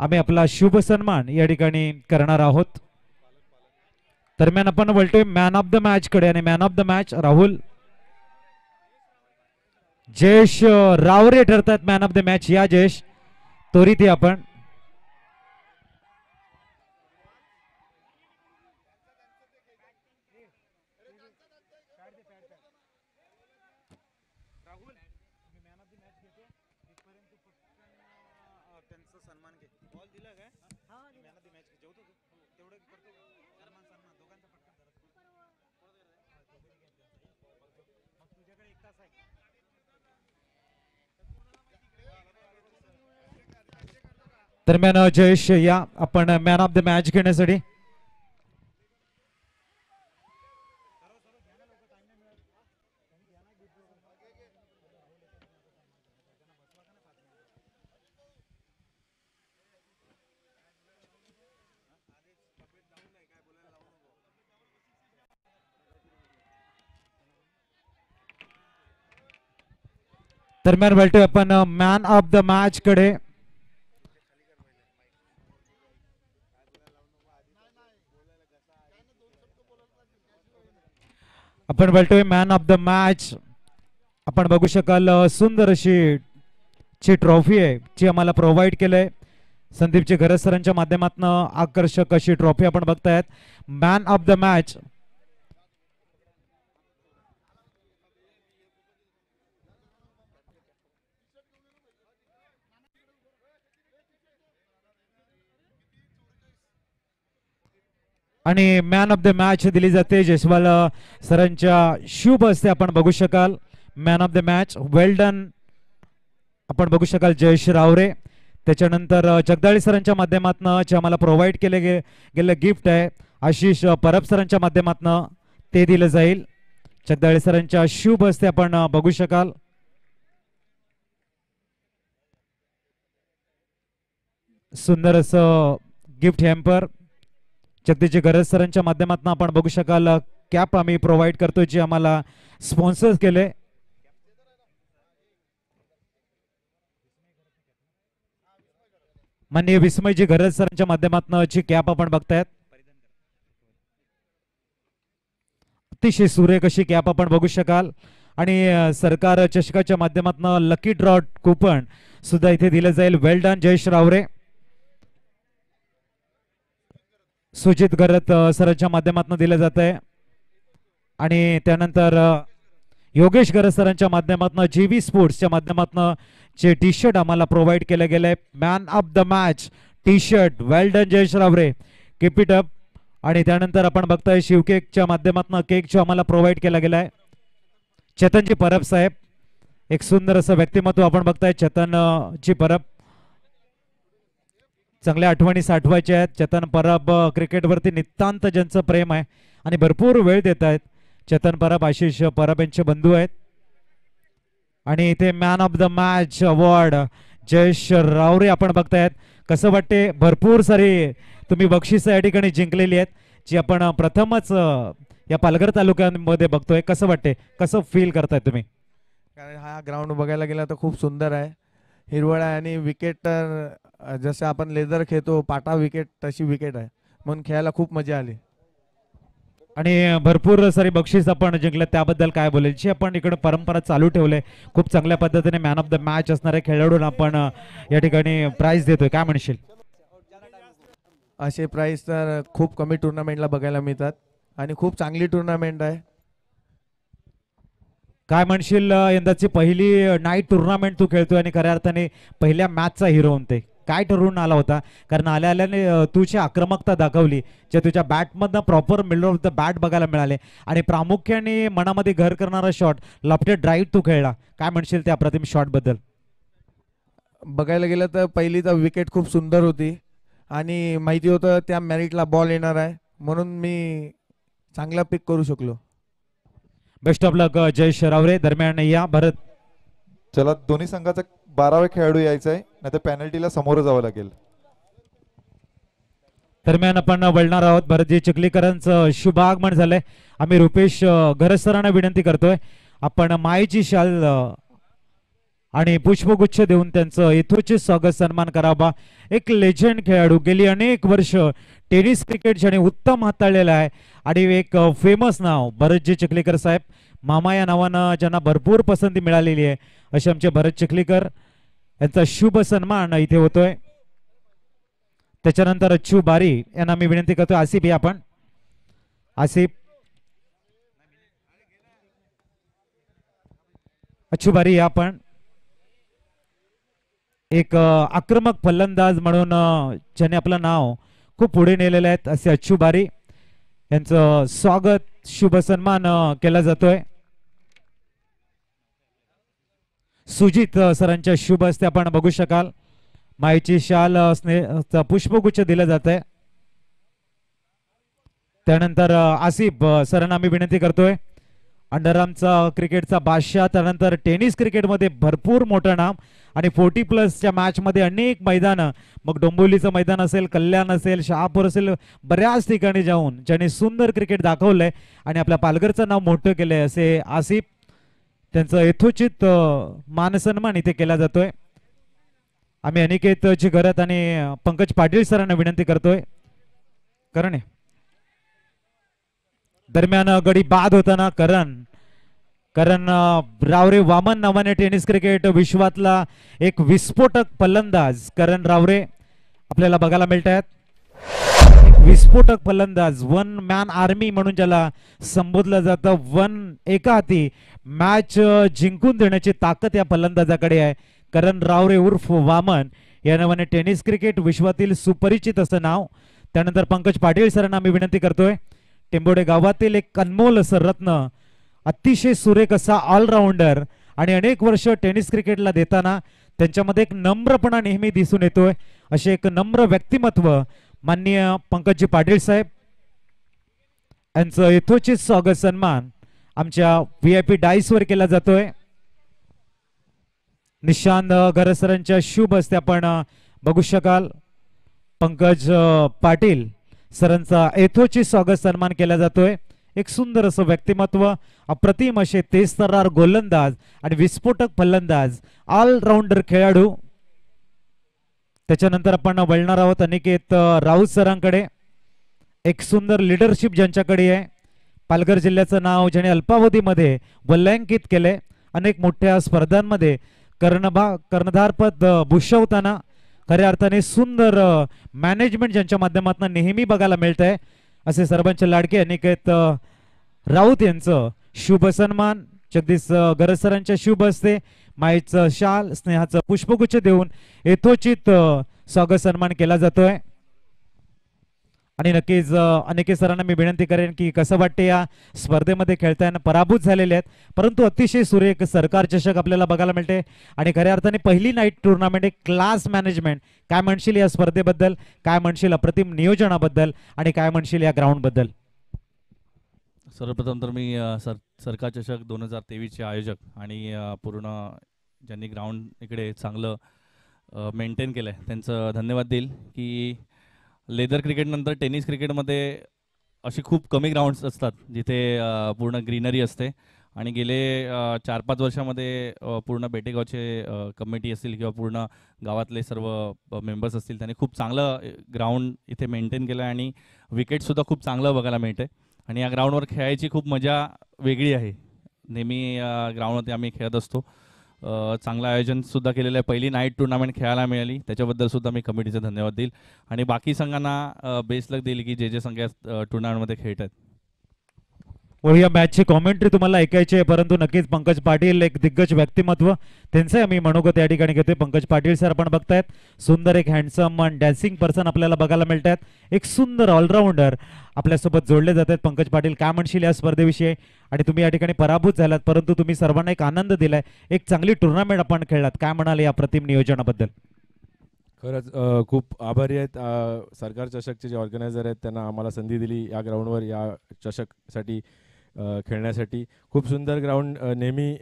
आम्ही आपला शुभ सन्मान या ठिकाणी करणार आहोत। दरम्यान आपण वळतोय मॅन ऑफ द मॅच कडे आणि man of the match Rahul Jayesh Raware ठरतात मॅन ऑफ द मॅच। या जयेश त्वरित आपण दरम्यान जयेश या आपण मॅन ऑफ द मॅच घेण्यासाठी दरम्यान वळतोय आपण मॅन ऑफ द मॅच कडे। आपण वळतोय मॅन ऑफ द मॅच। आपण बघू शकाल सुंदर अशी ची ट्रॉफी आहे जी आम्हाला प्रोव्हाइड केलंय संदीपजी घरत सरांच्या माध्यमातून। आकर्षक अशी ट्रॉफी आपण बघतायत मॅन ऑफ द मॅच। आणि मॅन ऑफ द मॅच दिली जाते जयस्वाल सरांच्या शुभ हस्ते। आपण बघू शकाल man of the match well done आपण बघू शकाल जयेश रावरे। त्याच्यानंतर जगदाळे सरांच्या माध्यमातून जे आम्हाला प्रोव्हाइड केले गेले गिफ्ट आहे आशिष परब सरांच्या माध्यमातून ते दिलं जाईल जगदाळे सरांच्या शुभ हस्ते। आपण बघू शकाल सुंदर असं गिफ्ट हॅम्पर जगदीशजी घरत सरांच्या माध्यमातून। आपण बघू शकाल कॅप आम्ही प्रोव्हाइड करतोय जे आम्हाला स्पॉन्सर केले माननीय विस्मयजी घरत सरांच्या माध्यमातून ची कॅप आपण बघतायत। अतिशय सुरेख अशी कॅप आपण बघू शकाल आणि सरकार चषकाच्या माध्यमातून लकी ड्रॉ कुपन सुद्धा इथे दिलं जाईल। वेल डन जयेश रावरे। सुजित घरत सरांच्या माध्यमातून दिलं जात आहे आणि त्यानंतर योगेश घरत सरांच्या माध्यमातून जीवी स्पोर्ट्सच्या माध्यमातून जे टी शर्ट आम्हाला प्रोव्हाइड केलं गेलंय man of the match T-shirt well done Jayesh Raware keep it up. आणि त्यानंतर आपण बघताय शिवकेकच्या माध्यमातून केक जो आम्हाला प्रोव्हाइड केला गेलाय चेतनजी परब साहेब। एक सुंदर असं व्यक्तिमत्व आपण बघताय चेतनजी परब। चांगल्या आठवणी साठवायच्या आहेत। चेतन परब क्रिकेटवरती नितांत ज्यांचं प्रेम आहे आणि भरपूर वेळ देत आहेत चेतन परब आशिष परब यांचे बंधू आहेत। आणि इथे man of the match award Jayesh Raware आपण बघतायत। कसं वाटते भरपूर सारी तुम्ही बक्षीस या ठिकाणी जिंकलेली आहेत जी आपण प्रथमच या पालघर तालुक्यामध्ये बघतोय। कसं वाटते कसं फील करताय तुम्ही? कारण हा ग्राउंड बघायला गेला तर खूप सुंदर आहे हिरवळ आहे आणि विकेट जसे आपण लेझर खेळतो पाटा विकेट तशी विकेट आहे म्हणून खेळायला खूप मजा आली आणि भरपूर सारी बक्षीस आपण जिंकले त्याबद्दल काय बोलेल? जी आपण इकडे परंपरा चालू ठेवले खूप चांगल्या पद्धतीने मॅन ऑफ द मॅच असणाऱ्या खेळाडूंना आपण या ठिकाणी प्राइज देतोय काय म्हणशील? असे प्राइज तर खूप कमी टुर्नामेंटला बघायला मिळतात आणि खूप चांगली टुर्नामेंट आहे। काय म्हणशील यंदाची पहिली नाईट टुर्नामेंट तू खेळतोय आणि खऱ्या अर्थाने पहिल्या मॅचचा हिरो होते काय ठरवून आला होता? कारण आल्या आल्याने तुझी आक्रमकता दाखवली जे तुझ्या बॅटमधनं proper middle of the bat बघायला मिळाले आणि प्रामुख्याने मनामध्ये घर करणारा शॉट लॉफ्टेड ड्राईव्ह तू खेळला काय म्हणशील त्या अप्रतिम शॉट बद्दल? बघायला गेलं तर पहिलीचा विकेट खूप सुंदर होती आणि माहिती होतं त्या मॅरिटला बॉल येणार आहे म्हणून मी चांगला पिक करू शकलो। बेस्ट ऑफ लक जयेश रावरे। दरम्यान या भरत चला दोन्ही संघाचा 12वे खेळाडू यायचा आहे नाहीतर पेनल्टीला समोर जावं लागेल। दरम्यान आपण वळणार आहोत भरतजी चिखलीकरांचं शुभ आगमन झालंय। आम्ही रुपेश घरत सरांना विनंती करतोय आपण मायेची शाल आणि पुष्पगुच्छ देऊन त्यांचं यथोचित स्वागत सन्मान करावा. एक लेजंड खेळाडू, गेली अनेक वर्ष टेनिस क्रिकेट ज्याने उत्तम हाताळलेलं आहे आणि एक फेमस नाव भरतजी चिखलीकर साहेब, मामा या नावानं ज्यांना भरपूर पसंती मिळालेली आहे असे आमचे भरत चिखलीकर यांचा शुभ सन्मान इथे होतोय. त्याच्यानंतर अच्छू बारी यांना मी विनंती करतोय. आसिफ या आपण, आसिफ अच्छू बारी या आपण. एक आक्रमक फलंदाज म्हणून ज्याने आपलं नाव खूप पुढे नेलेलं आहे असे अच्छू बारी यांचं स्वागत शुभ सन्मान केला जातोय. सुजित सरांच्या शुभ हस्ते आपण बघू शकाल मायेची शाल स्नेहाचा पुष्पगुच्छ दिला जात आहे. त्यानंतर आसिफ सरांना आम्ही विनंती करतोय. अंडरआर्मचा क्रिकेटचा बादशाह, त्यानंतर टेनिस क्रिकेटमध्ये भरपूर मोठं नाम आणि 40+ मॅच मध्ये अनेक मैदानं, मग डोंबिवलीचं मैदान असेल, कल्याण असेल, शहापूर असेल, बऱ्याच ठिकाणी जाऊन ज्याने सुंदर क्रिकेट दाखवलंय आणि आपल्या पालघरचं नाव मोठं केलंय असे आसिफ, त्यांचं यथोचित मानसन्मान इथे केला जातोय. आम्ही अनिकेत जिगरत आणि पंकज पाटील सरांना विनंती करतोय. करण दरम्यान गडी बाद होताना करण रावरे वामन नावाने टेनिस क्रिकेट विश्वातला एक विस्फोटक फलंदाज करण रावरे आपल्याला बघायला मिळत आहेत. एक विस्फोटक फलंदाज, वन मॅन आर्मी म्हणून ज्याला संबोधलं जातं. एका हाती मॅच जिंकून देण्याची ताकद या फलंदाजाकडे आहे. करण रावरे उर्फ वामन या नावाने टेनिस क्रिकेट विश्वातील सुपरिचित असं नाव. त्यानंतर पंकज पाटील सरांना मी विनंती करतोय. टेंबोडे गावातील एक अनमोल असं रत्न, अतिशय सुरेख असा ऑलराऊंडर आणि अनेक वर्ष टेनिस क्रिकेटला देताना त्यांच्यामध्ये एक नम्रपणा नेहमी दिसून येतोय असे एक नम्र व्यक्तिमत्व माननीय पंकजजी पाटील साहेब यांचं यथोचित स्वागत सन्मान आमच्या VIP डाईस वर केला जातोय. निशांत गरसरांच्या शुभ हस्ते आपण बघू शकाल पंकज पाटील सरांचा यथोचित स्वागत सन्मान केला जातोय. एक सुंदर असं व्यक्तिमत्व, अप्रतिम असे तेजतर्रार गोलंदाज आणि विस्फोटक फलंदाज, ऑलराऊंडर खेळाडू. त्याच्यानंतर आपण वळणार आहोत अनिकेत राऊत सरांकडे. एक सुंदर लिडरशिप ज्यांच्याकडे आहे. पालघर जिल्ह्याचं नाव ज्याने अल्पावधीमध्ये वलयांकित केले, अनेक मोठ्या स्पर्धांमध्ये कर्णधारपद भूषवताना खऱ्या अर्थाने सुंदर मॅनेजमेंट ज्यांच्या माध्यमातून नेहमी बघायला मिळत आहे असे सर्वांचे लाडके अनिकेत राऊत यांचं शुभ सन्मान जगदीश गरज सरांच्या शुभ हस्ते मायेचं शाल स्नेहाचं पुष्पगुच्छ देऊन यथोचित स्वागत सन्मान केला जातोय. आणि नक्कीच अनिकेत सरांना मी विनंती करेन की कसं वाटते या स्पर्धेमध्ये खेळताना पराभूत झालेले आहेत, परंतु अतिशय सुरेख सरकार चषक आपल्याला बघायला मिळते आणि खऱ्या अर्थाने पहिली नाईट टुर्नामेंट एक क्लास मॅनेजमेंट. काय म्हणशील या स्पर्धेबद्दल, काय म्हणशील अप्रतिम नियोजनाबद्दल आणि काय म्हणशील या ग्राउंड बद्दल? सर्वप्रथम तर मी सरकार चषक 2023चे आयोजक आणि पूर्ण ज्यांनी ग्राउंड इकडे चांगलं मेंटेन केलं आहे त्यांचं धन्यवाद देईल की लेदर क्रिकेटनंतर टेनिस क्रिकेटमध्ये अशी खूप कमी ग्राउंड्स असतात जिथे पूर्ण ग्रीनरी असते आणि गेले 4-5 वर्षामध्ये पूर्ण बेटेगावचे कमिटी असतील किंवा पूर्ण गावातले सर्व मेंबर्स असतील त्यांनी खूप चांगलं ग्राउंड इथे मेंटेन केलं आहे आणि विकेटसुद्धा खूप चांगलं बघायला मिळते आणि या ग्राउंडवर खेळायची खूप मजा वेगळी आहे. नेहमी ग्राउंडवरती आम्ही खेळत असतो. चांगलं आयोजनसुद्धा केलेलं आहे. पहिली नाईट टुर्नामेंट खेळायला मिळाली त्याच्याबद्दल सुद्धा मी कमिटीचे धन्यवाद देईल आणि बाकी संघांना बेस्ट लक देईल की जे संघ टुर्नामेंटमध्ये खेळत आहेत. या मॅचची कॉमेंट्री तुम्हाला ऐकायची आहे, परंतु नक्कीच पंकज पाटील एक दिग्गज व्यक्तिमत्व त्यांचं आम्ही मनोगत या ठिकाणी घेतोय. पंकज पाटील सर आपण बघतायत, सुंदर एक हँडसम आणि डॅन्सिंग पर्सन आपल्याला बघायला मिळत आहेत. एक सुंदर ऑलराऊंडर आपल्यासोबत जोडले जात आहेत. पंकज पाटील काय म्हणशील या स्पर्धेविषयी? आणि तुम्ही या ठिकाणी पराभूत झालात परंतु तुम्ही सर्वांना एक आनंद दिलाय, एक चांगली टुर्नामेंट आपण खेळलात, काय म्हणाल या प्रतिम नियोजनाबद्दल? खरंच खूप आभारी आहेत सरकार चषकचे जे ऑर्गनायझर आहेत त्यांना आम्हाला संधी दिली या ग्राउंडवर या चषकसाठी खेळण्यासाठी. खूप सुंदर ग्राउंड, नेहमी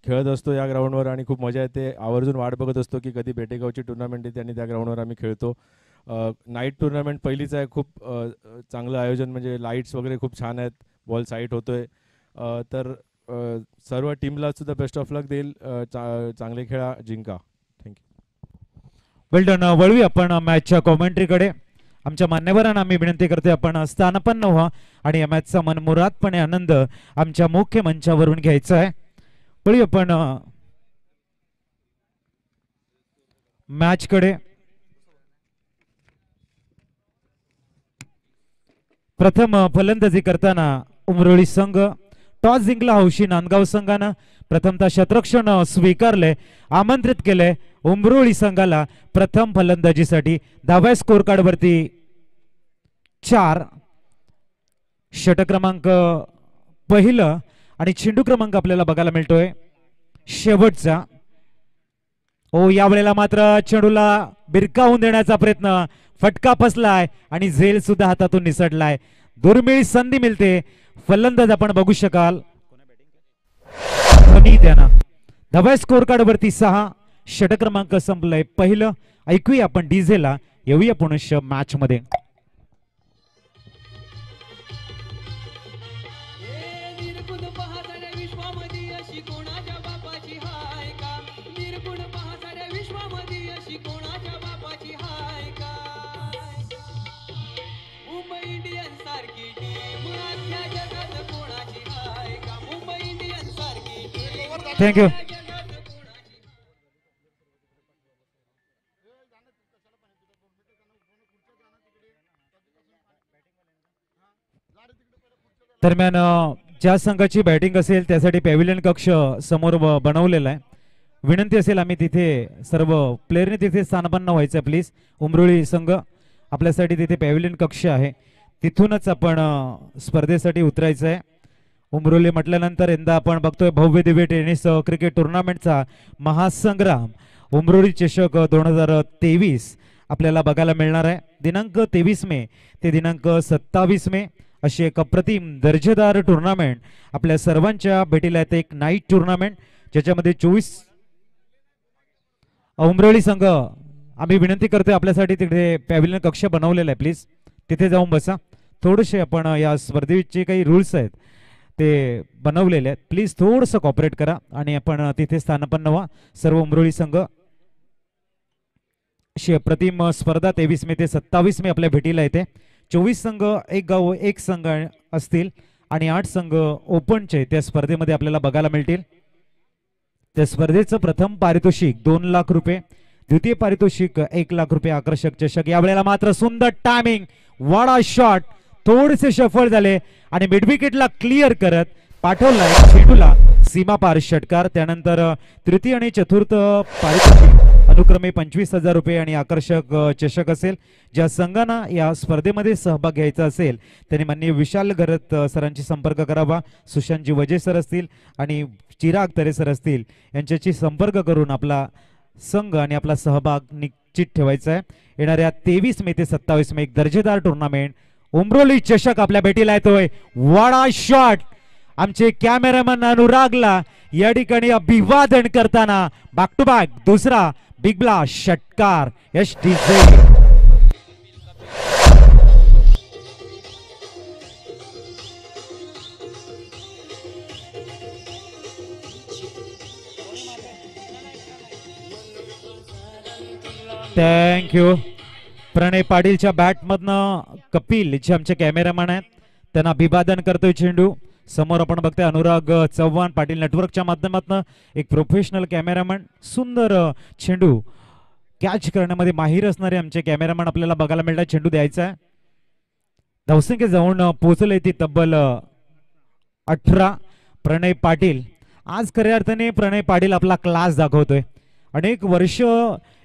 खेळत असतो या ग्राउंडवर आणि खूप मजा येते. आवर्जून वाट बघत असतो की कधी बेटेगावची टुर्नामेंट येते आणि त्या ग्राउंडवर आम्ही खेळतो. नाईट टुर्नामेंट पहिलीच आहे. खूप चांगलं आयोजन, म्हणजे लाईट्स वगैरे खूप छान आहेत, बॉल साईट होतोय. तर सर्व टीमला सुद्धा बेस्ट ऑफ लक देईल. चांगले खेळा, जिंका. थँक्यू. वेल डन. वळवी आपण मॅचच्या कॉमेंट्रीकडे. आमच्या मान्यवरांना आम्ही विनंती करते आपण स्थानपन्न व्हा आणि या मॅचचा मनमुरादपणे आनंद आमच्या मुख्य मंचावरून घ्यायचा आहे. वळवी आपण मॅचकडे. प्रथम फलंदाजी करताना उमरोळी संघ. टॉस जिंकला हौशी नांदगाव संघानं. प्रथमतः शतरक्षण स्वीकारले, आमंत्रित केले उमरोळी संघाला प्रथम फलंदाजीसाठी. धाव्या स्कोर कार्ड वरती 4. षटक क्रमांक पहिलं आणि चेंडू क्रमांक आपल्याला बघायला मिळतोय शेवटचा. ओ यावेळेला मात्र चेंडूला बिरकावून देण्याचा प्रयत्न, फटका फसलाय आणि झेल सुद्धा हातातून निसटलाय. दुर्मिळ संधी मिळते. फलंदाज आपण बघू शकाल धाव्या स्कोर कार्ड वरती 6. षटक क्रमांक संपलंय पहिलं. ऐकूया आपण डीजेला. येऊया पुनश्च मॅच मध्ये. थँक्यू. दरम्यान ज्या संघाची बॅटिंग असेल त्यासाठी पॅव्हिलियन कक्ष समोर बनवलेला आहे. विनंती असेल आम्ही तिथे सर्व प्लेयरने तिथे स्थानपन्न व्हायचं प्लीज. उमरोळी संघ आपल्यासाठी तिथे पॅव्हिलियन कक्ष आहे, तिथूनच आपण स्पर्धेसाठी उतरायचं आहे. उमरोली म्हटल्यानंतर यंदा आपण बघतोय भव्य दिव्य टेनिस क्रिकेट टुर्नामेंटचा महासंग्राम उमरोली चषक 2023 आपल्याला बघायला मिळणार आहे. दिनांक 23 मे ते दिनांक 27 मे अशी एक अप्रतिम दर्जेदार टुर्नामेंट आपल्या सर्वांच्या भेटीला येते. एक नाईट टुर्नामेंट ज्याच्यामध्ये 24 उमरोली संघ. आम्ही विनंती करतोय आपल्यासाठी तिथे पॅव्हिलियन कक्ष बनवलेला आहे, प्लीज तिथे जाऊन बसा. थोडेसे आपण या स्पर्धेचे काही रूल्स आहेत ते बनवलेले आहेत, प्लीज थोडंसं कॉपरेट करा आणि आपण तिथे स्थानपन्न व्हा. सर्व उमरोळी संघ अशी अप्रतिम स्पर्धा 23 मे ते 27 मे आपल्या भेटीला येते. 24 संघ एक गाव एक संघ असतील आणि 8 संघ ओपनचे त्या स्पर्धेमध्ये आपल्याला बघायला मिळतील. त्या स्पर्धेचं प्रथम पारितोषिक 2 लाख रुपये, द्वितीय पारितोषिक 1 लाख रुपये. आकर्षक चषक. यावेळेला मात्र सुंदर टायमिंग, वाडा शॉट, थोडेसे सफळ झाले आणि मिड विकेटला क्लिअर करत पाठवलाय चेंडूला सीमापार षटकार. त्यानंतर तृतीय आणि चतुर्थ पारितोषिक अनुक्रमे 25,000 रुपये आणि आकर्षक चषक असेल. ज्या संघांना या स्पर्धेमध्ये सहभाग घ्यायचा असेल त्यांनी माननीय विशाल घरत सरांशी संपर्क करावा. सुशांतजी वजे सर असतील आणि चिराग तरे सर असतील यांच्याशी संपर्क करून आपला संघ आणि आपला सहभाग निश्चित ठेवायचा आहे. येणाऱ्या 23 मे ते 27 मे एक दर्जेदार टुर्नामेंट उमरोली चषक आपल्या भेटीला येतोय. वाडा शॉट. आमचे कॅमेरामॅन अनुरागला या ठिकाणी अभिवादन करताना बॅक टू बॅक दुसरा बिग ब्लास्ट षटकार. यश डीजे. थँक्यू. प्रणय पाटीलच्या बॅटमधनं कपिल जे आमचे कॅमेरामॅन आहेत त्यांना अभिवादन करतोय चेंडू. समोर आपण बघतोय अनुराग चव्हाण पाटील नेटवर्कच्या माध्यमातून एक प्रोफेशनल कॅमेरामॅन. सुंदर चेंडू कॅच करण्यामध्ये माहीर असणारे आमचे कॅमेरामॅन आपल्याला बघायला मिळतात. चेंडू द्यायचा आहे. धावसंख्या जाऊन पोहोचले ती तब्बल 18. प्रणय पाटील आज खऱ्या अर्थाने प्रणय पाटील आपला क्लास दाखवतोय. अनेक वर्ष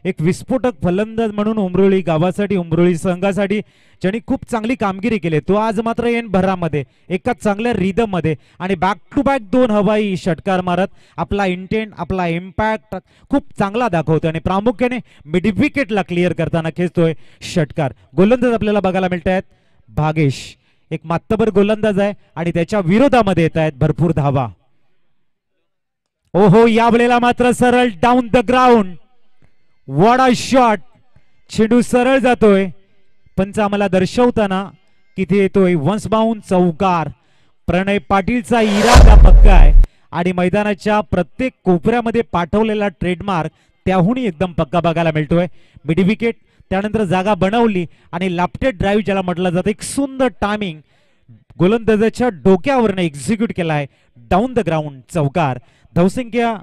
एक विस्फोटक फलंदाज म्हणून उमरोळी गावासाठी उमरोळी संघासाठी ज्यांनी खूप चांगली कामगिरी केली. तो आज मात्र येन भरामध्ये एका चांगल्या रिदम मध्ये आणि बॅक टू बॅक 2 हवाई षटकार मारत आपला इंटेंट आपला इम्पॅक्ट खूप चांगला दाखवतोय आणि प्रामुख्याने मिड विकेटला क्लिअर करताना खेचतोय षटकार. गोलंदाज आपल्याला बघायला मिळत आहेत भागेश, एक मात्तबर गोलंदाज आहे आणि त्याच्या विरोधामध्ये येत आहेत भरपूर धावा. ओहो यावेळेला मात्र सरळ down the ground. What a shot. चेंडू सरळ जातोय. पंच आम्हाला दर्शवताना किती येतोय वन्स बाउंड चौकार. प्रणय पाटीलचा इरादा पक्का आहे आणि मैदानाच्या प्रत्येक कोपऱ्यामध्ये पाठवलेला ट्रेडमार्क त्याहूनही एकदम पक्का बघायला मिळतोय. मिडी विकेट, त्यानंतर जागा बनवली आणि लापटेड ड्राईव्ह ज्याला म्हटलं जातं, एक सुंदर टायमिंग गोलंदाजाच्या डोक्यावरनं एक्झिक्यूट केला आहे. डाऊन द ग्राउंड चौकार. धावसंख्या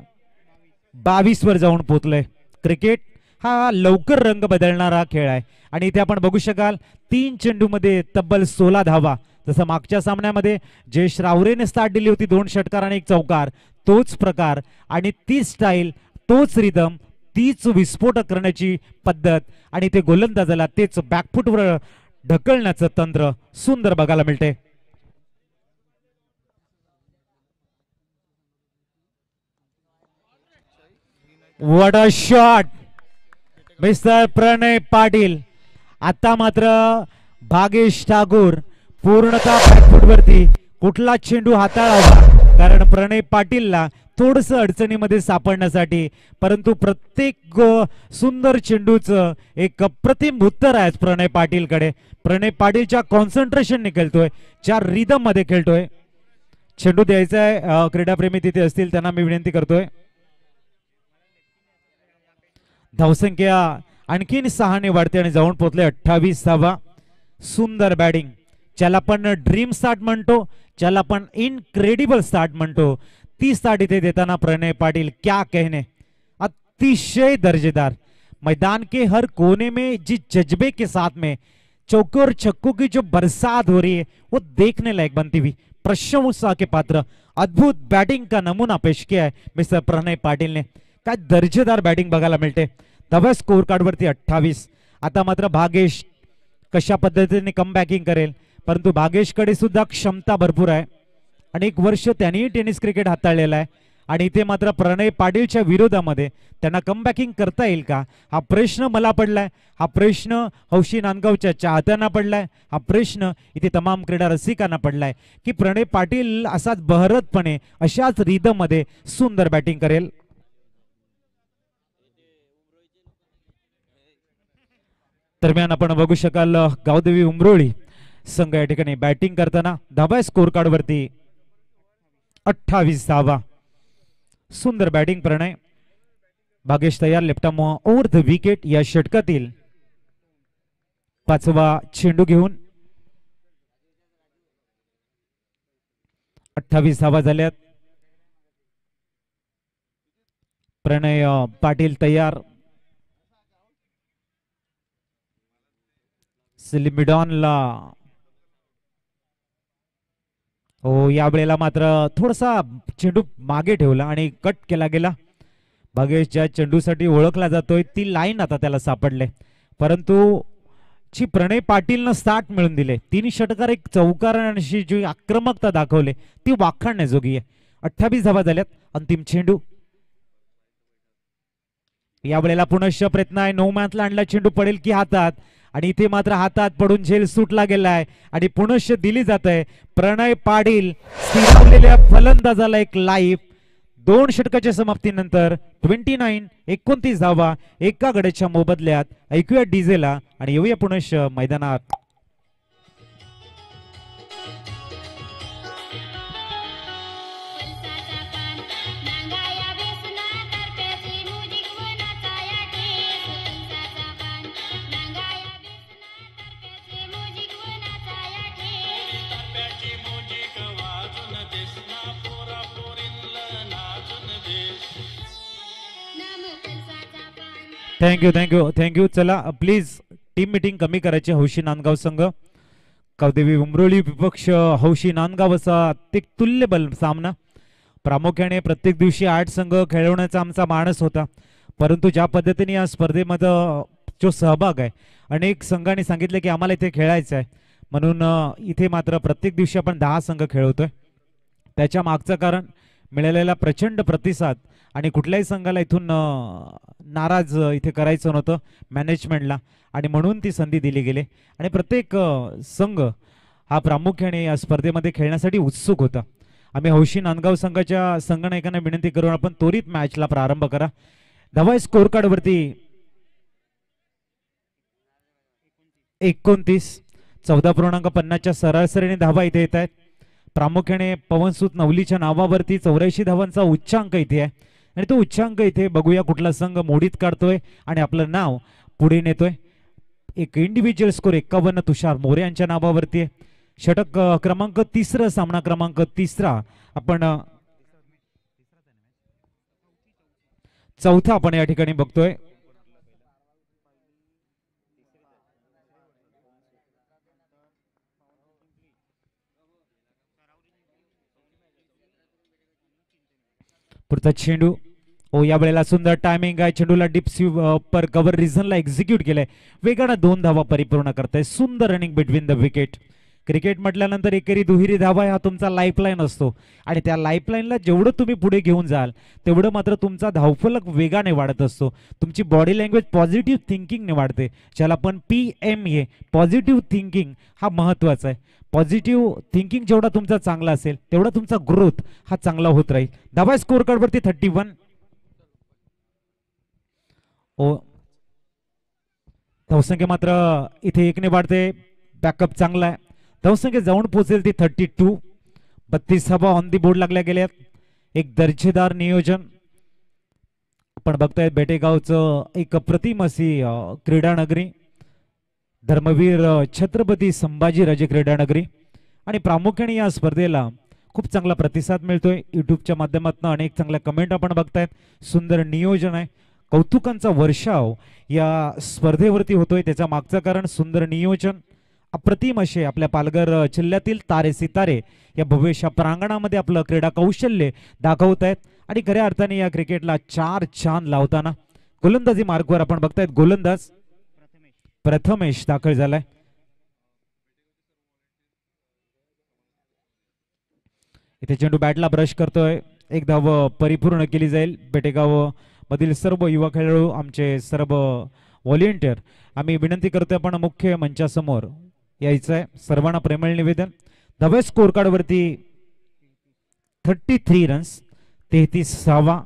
22 वर जाऊन पोहोचलंय. क्रिकेट हा लवकर रंग बदलणारा खेळ आहे आणि इथे आपण बघू शकाल 3 चेंडूमध्ये तब्बल 16 धावा. जसं मागच्या सामन्यामध्ये जयेश रावरेने स्टार्ट दिली होती, 2 षटकार आणि 1 चौकार, तोच प्रकार आणि तीच स्टाईल, तोच रिदम, तीच विस्फोट करण्याची पद्धत आणि ते गोलंदाजाला तेच बॅकफुटवर ढकलण्याचं तंत्र सुंदर बघायला मिळते. व्हॉट अ शॉट मिस्टर प्रणय पाटील. आता मात्र भागेश ठाकूर पूर्णतः बॅकफुटवरती कुठला चेंडू हाताळावा, कारण प्रणय पाटीलला थोडस अडचणीमध्ये सापडण्यासाठी, परंतु प्रत्येक सुंदर चेंडूचं एक अप्रतिम उत्तर आहे प्रणय पाटीलकडे. प्रणय पाटीलच्या कॉन्सन्ट्रेशन खेळतोय, ज्या रिदम मध्ये खेळतोय. चेंडू द्यायचा आहे, क्रीडाप्रेमी तिथे असतील त्यांना मी विनंती करतोय. धावसंख्या आणखीन 6 ने वाढते आणि जाऊन पोहोचले 28 धावा. सुंदर बॅटिंग, ज्याला आपण ड्रीम स्टार्ट म्हणतो, ज्याला आपण इनक्रेडिबल स्टार्ट म्हणतो, ती स्टार्ट इथे देताना प्रणय पाटिल क्या कहने, अतिशय दर्जेदार. मैदान के हर कोने में जिस जज्बे के साथ में चौके और छक्कों की जो बरसात हो रही है वो देखने लायक बनती हुई, प्रशंसा के पात्र अद्भुत बैटिंग का नमूना पेश किया है मिस्टर प्रणय पाटिल ने. काय दर्जेदार बॅटिंग बघायला मिळते. धावा स्कोर कार्ड वरती 28. आता मात्र भागेश कशा पद्धतीने कम बॅकिंग करेल, परंतु भागेशकडे सुद्धा क्षमता भरपूर आहे. अनेक वर्ष त्यांनी टेनिस क्रिकेट हाताळलेला आहे आणि इथे मात्र प्रणय पाटीलच्या विरोधामध्ये त्यांना कमबॅकिंग करता येईल का, हा प्रश्न मला पडलाय. हा प्रश्न हौशी नांदगावच्या चाहत्यांना पडलाय. हा प्रश्न इथे तमाम क्रीडा रसिकांना पडलाय की प्रणय पाटील असाच बहरतपणे अशाच रिदम मध्ये सुंदर बॅटिंग करेल. दरम्यान आपण बघू शकाल गावदेवी उमरोळी संघ या ठिकाणी बॅटिंग करताना धावा स्कोर कार्ड वरती 28 धावा. सुंदर बॅटिंग प्रणय. भागेश तयार, लेफ्टम ओव्हर द विकेट या षटकातील 5वा चेंडू घेऊन 28 धावा झाल्यात. प्रणय पाटील तयार. सिलिमिडॉनला हो, या वेळेला मात्र थोडासा चेंडू मागे ठेवला आणि कट केला गेला. भागेश ज्या चेंडूसाठी ओळखला जातोय ती लाईन आता त्याला सापडले, परंतु जी प्रणय पाटीलनं स्टार्ट मिळून दिले, 3 षटकार 1 चौकार आणि जी आक्रमकता दाखवले ती वाखाणण्याजोगी आहे. 28 धावा झाल्यात. अंतिम चेंडू या वेळेला पुनश्च प्रयत्न आहे. नो मॅथला आणला चेंडू पडेल की हातात, आणि इथे मात्र हातात पडून झेल सुटला गेलाय आणि पुनश्च दिली जात आहे. प्रणय पाटील स्थिरावलेल्या फलंदाजाला एक लाईफ. 2 षटकाच्या समाप्तीनंतर 29 धावा एका गड्याच्या मोबदल्यात. ऐकूया डीजेला आणि येऊया पुनश्च मैदानात. थँक्यू. चला प्लीज टीम मीटिंग कमी करायची. हौशी नांदगाव संघ गावदेवी उमरोळी विपक्ष हौशी नांदगाव असा एक तुल्यबल सामना. प्रामुख्याने प्रत्येक दिवशी 8 संघ खेळवण्याचा आमचा मानस होता, परंतु ज्या पद्धतीने या स्पर्धेमध्ये जो सहभाग आहे, अनेक संघांनी सांगितले की आम्हाला इथे खेळायचं आहे, म्हणून इथे मात्र प्रत्येक दिवशी आपण 10 संघ खेळवतोय. त्याच्या मागचं कारण मिळालेला प्रचंड प्रतिसाद आणि कुठल्याही संघाला इथून नाराज इथे करायचं नव्हतं मॅनेजमेंटला, आणि म्हणून ती संधी दिली गेली. आणि प्रत्येक संघ हा प्रामुख्याने या स्पर्धेमध्ये खेळण्यासाठी उत्सुक होता. आम्ही हौशी नांदगाव संघाच्या संघनायकांना विनंती करून आपण त्वरित मॅचला प्रारंभ करा. धावा स्कोर कार्ड वरती 29. 14.50च्या सरासरीने धावा इथे येत आहेत. प्रामुख्याने पवनसूत नवलीच्या नावावरती 84 धावांचा उच्चांक इथे आहे आणि तो उच्चांक इथे बघूया कुठला संघ मोडीत काढतोय आणि आपलं नाव पुढे नेतोय. एक इंडिव्हिज्युअल स्कोर 51 तुषार मोरे यांच्या नावावरती आहे. षटक क्रमांक 3, सामना क्रमांक 3 आपण चौथा आपण या ठिकाणी बघतोय. पुढचा चेंडू या वेळेला सुंदर टायमिंग आहे. चेंडूला डीप पर कव्हर रिझनला एक्झिक्यूट केलंय. वेगानं 2 धावा परिपूर्ण करताय. सुंदर running between the wicket. Cricket म्हटल्यानंतर एकेरी दुहेरी धावा हा तुमचा लाईफलाईन असतो आणि त्या लाईफलाईनला जेवढं तुम्ही पुढे घेऊन जाल तेवढं मात्र तुमचा धावफलक वेगाने वाढत असतो. तुमची बॉडी लँग्वेज पॉझिटिव्ह थिंकिंगने वाढते, ज्याला आपण PMA पॉझिटिव्ह थिंकिंग हा महत्वाचा आहे. पॉझिटिव्ह थिंकिंग जेवढा तुमचा चांगला असेल तेवढा तुमचा ग्रोथ हा चांगला होत राहील. धावा स्कोर कार्डवरती 31. धावसंख्या मात्र इथे 1ने वाढते. बॅकअप चांगला आहे. धावसंख्या जाऊन पोहोचेल ती 32. 32 धावा ऑन दी बोर्ड लागल्या गेल्यात. एक दर्जेदार नियोजन आपण बघताय. बेटेगावचं एक अप्रतिम अशी क्रीडा नगरी, धर्मवीर छत्रपती संभाजीराजे क्रीडा नगरी आणि प्रामुख्याने या स्पर्धेला खूप चांगला प्रतिसाद मिळतोय. युट्यूबच्या माध्यमातून अनेक चांगल्या कमेंट आपण बघतायत. सुंदर नियोजन आहे. कौतुकांचा वर्षाव या स्पर्धेवरती होतोय. त्याच्या मागचं कारण सुंदर नियोजन, अप्रतिम असे आपल्या पालघर जिल्ह्यातील तारे सितारे या भव्यशा प्रांगणामध्ये आपलं क्रीडा कौशल्य दाखवत आहेत आणि खऱ्या अर्थाने या क्रिकेटला 4 छान लावताना गोलंदाजी मार्गवर आपण बघतायत. गोलंदाज प्रथमेश दाखल झालाय. इथे चेंडू बॅटला ब्रश करतोय. एक धाव परिपूर्ण केली जाईल. बेटेगाव मधील सर्व युवा खेळाडू, आमचे सर्व व्हॉलेंटियर, आम्ही विनंती करतोय आपण मुख्य मंचासमोर यायचं आहे. सर्वांना प्रेमळ निवेदन. धावा स्कोर कार्ड वरती 33 रन्स, 33 धावा.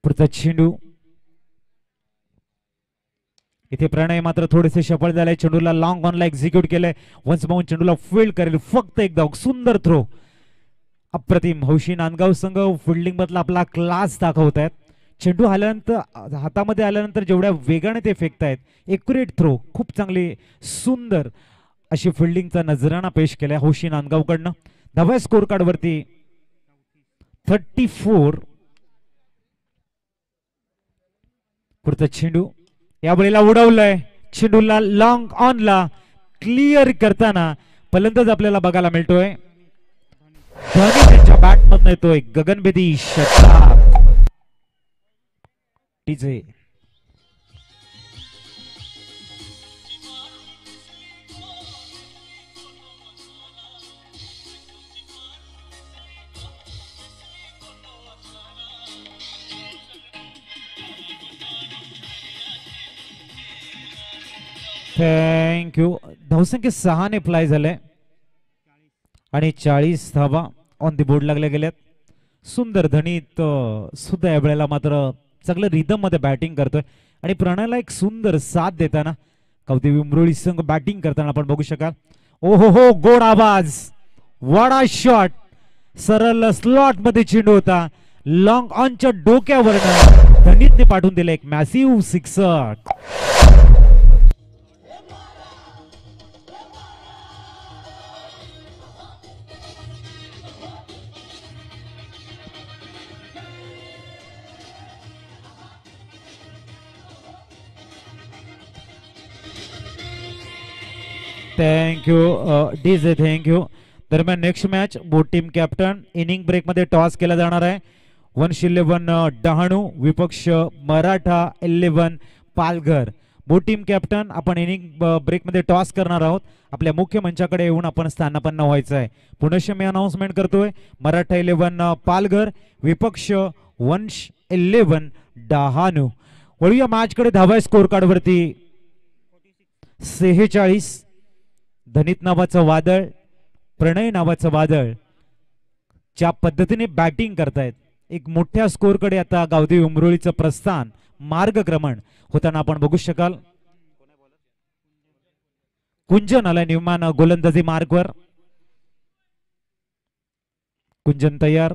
पुढचा चेंडू इथे प्रणय मात्र थोडेसे सफळ झाले. चेंडूला लॉंग ऑनला एक्झिक्यूट केलंय. वन्स माऊन चेंडूला फील्ड करेल. फक्त एक धाव. सुंदर थ्रो. अप्रतिम. हौशी नांदगाव संघ फिल्डिंग मधला आपला क्लास दाखवत आहेत. चेंडू आल्यानंतर हातामध्ये आल्यानंतर जेवढ्या वेगाने ते फेकतायत, एक्युरेट थ्रो, खूप चांगली सुंदर अशी फिल्डिंगचा नजराणा पेश केलाय हौशी नांदगावकडनं. धावा स्कोर कार्ड वरती 34. पुढचा चेंडू या वेळेला उडवलंय. चेंडूला लॉंग ऑनला क्लिअर करताना फलंदाज आपल्याला बघायला मिळतोय. धोनी त्यांच्या बॅट मधून येतोय गगनभेदी षटकार. TJ thank you. धावसंख्या 6ने फ्लाय झालंय आणि 40 धावा ऑन दी बोर्ड लागल्या गेल्यात. सुंदर धनीत सुद्धा या वेळेला मात्र चांगलं रिदम मध्ये बॅटिंग करतोय आणि प्रणयला एक सुंदर साथ देताना कौदेवी उमरोळी संघ बॅटिंग करताना आपण बघू शकाल. ओहो हो, गोड आवाज. वडा शॉट. सरळ स्लॉट मध्ये चेंडू होता. लॉंग ऑनच्या डोक्यावर धनीतने पाठवून दिलं एक massive sixer. Thank you DJ, thank you. दरम्यान नेक्स्ट मॅच बोट टीम कॅप्टन इनिंग ब्रेक मध्ये टॉस केला जाणार आहे. 111 डहाणू विपक्ष मराठा 11 पालघर. बोट टीम कॅप्टन आपण इनिंग ब्रेक मध्ये टॉस करणार आहोत. आपल्या मुख्य मंचाकडे येऊन आपण स्थानापन्न व्हायचं आहे. पुनश्च मी अनाउन्समेंट करतोय. मराठा 11 पालघर विपक्ष 111 डहाणू. वळूया मॅच कडे. धावा स्कोर कार्ड वरती 46. धनीत नावाचं वादळ, प्रणय नावाचं वादळ ज्या पद्धतीने बॅटिंग करतायत, एक मोठ्या स्कोर कडे आता गावदेवी उमरोळीचं प्रस्थान मार्गक्रमण होताना आपण बघू शकाल. कुंजन आलाय निर्माण गोलंदाजी मार्गवर. कुंजन तयार,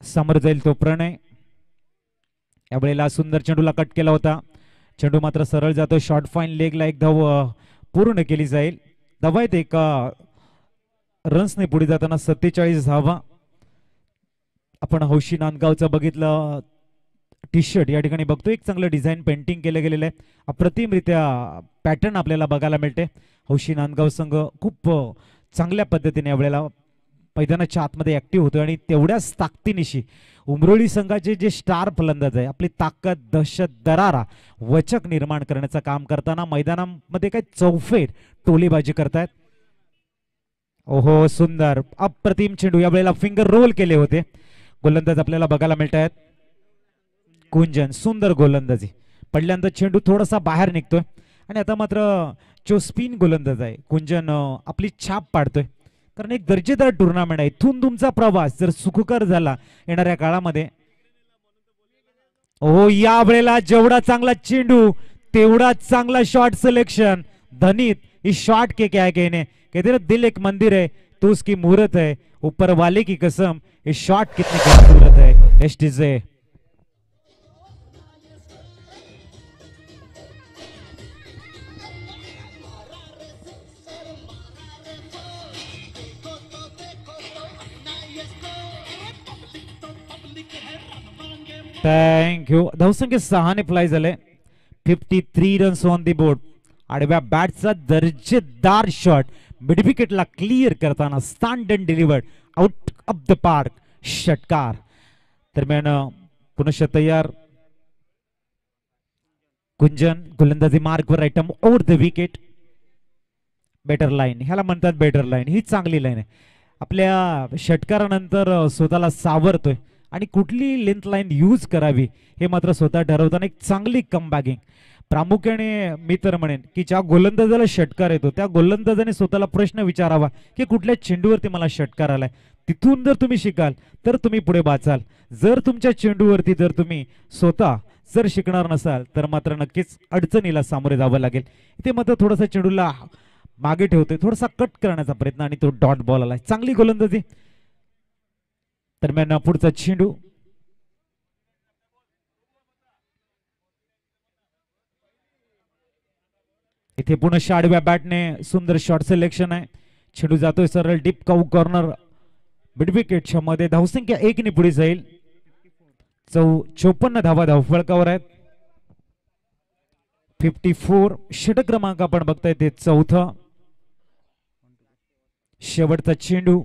समोर जाईल तो प्रणय. यावेळेला सुंदर चेंडूला कट केला होता. चेंडू मात्र सरळ जातो. शॉर्ट फाईन लेगला एक धाव पूर्ण केली जाईल. धावा आहेत एका रन्सने पुढे जाताना 47 धावा. आपण हौशी नांदगावचं बघितलं टी शर्ट या ठिकाणी बघतो. एक चांगलं डिझाईन पेंटिंग केलं गेलेलं आहे. अप्रतिमरित्या पॅटर्न आपल्याला बघायला मिळते. हौशी नांदगाव संघ खूप चांगल्या पद्धतीने यावेळेला मैदानाच्या आतमध्ये ऍक्टिव्ह होतो आणि तेवढ्याच ताकदीनिशी उमरोळी संघाचे जे स्टार फलंदाज आहे आपली ताकद, दहशत, दरारा, वचक निर्माण करण्याचं काम करताना मैदानामध्ये काही चौफेर टोलीबाजी करतायत. ओहो सुंदर अप्रतिम चेंडू. यावेळेला फिंगर रोल केले होते. गोलंदाज आपल्याला बघायला मिळत आहेत. कुंजन सुंदर गोलंदाजी. पडल्यानंतर चेंडू थोडासा बाहेर निघतोय आणि आता मात्र जो स्पिन गोलंदाज आहे कुंजन आपली छाप पाडतोय. कारण एक दर्जेदार टुर्नामेंट आहे. इथून तुमचा प्रवास जर सुखकर झाला येणाऱ्या काळामध्ये. ओ या वेळेला जेवढा चांगला चेंडू तेवढा चांगला शॉट सिलेक्शन. धनित इस शॉट के क्या कहने, कहते ना दिल एक मंदिर है तो उसकी मूर्त है, ऊपर वाले की कसम ये शॉट कितनी खूबसूरत है. एसटीजे थँक यू. धावसंख्या 6 फ्लाय झाले. 53 रन्स ऑन दी बोर्ड. आडव्या बॅटचा दर्जेदार शॉट मिडविकेटला क्लिअर करताना stand and delivered out of the park. षटकार. दरम्यान पुनश्च तयार कुंजन. गोलंदाजी मार्कवर आयटम over the wicket. Better line ह्याला म्हणतात. बेटर लाईन ही चांगली लाईन आहे. आपल्या षटकारानंतर स्वतःला सावरतोय आणि कुठली लेंथ लाईन यूज करावी हे मात्र स्वतः ठरवताना एक चांगली कमबॅकिंग. प्रामुख्याने मी तर म्हणेन की ज्या गोलंदाजाला षटकार येतो त्या गोलंदाजाने स्वतःला प्रश्न विचारावा की कुठल्या चेंडूवरती मला षटकार आलाय. तिथून जर तुम्ही शिकाल तर तुम्ही पुढे वाचाल. जर तुमच्या चेंडूवरती जर तुम्ही स्वतः जर शिकणार नसाल तर मात्र नक्कीच अडचणीला सामोरे जावं लागेल. इथे मात्र थोडासा चेंडूला मागे ठेवतोय, थोडासा कट करण्याचा प्रयत्न आणि तो डॉट बॉल आलाय. चांगली गोलंदाजी. दरम्यान पुढचा चेंडू इथे पुन्हा आडव्या बॅटने सुंदर शॉट सिलेक्शन आहे. चेंडू जातोय सरळ डीप काऊ कॉर्नर मिडविकेटच्या मध्ये. धावसंख्या 1 ने पुढे जाईल. 54 धावा धावफलकावर आहेत. 54 षटक क्रमांक आपण बघताय ते 4था. शेवटचा चेंडू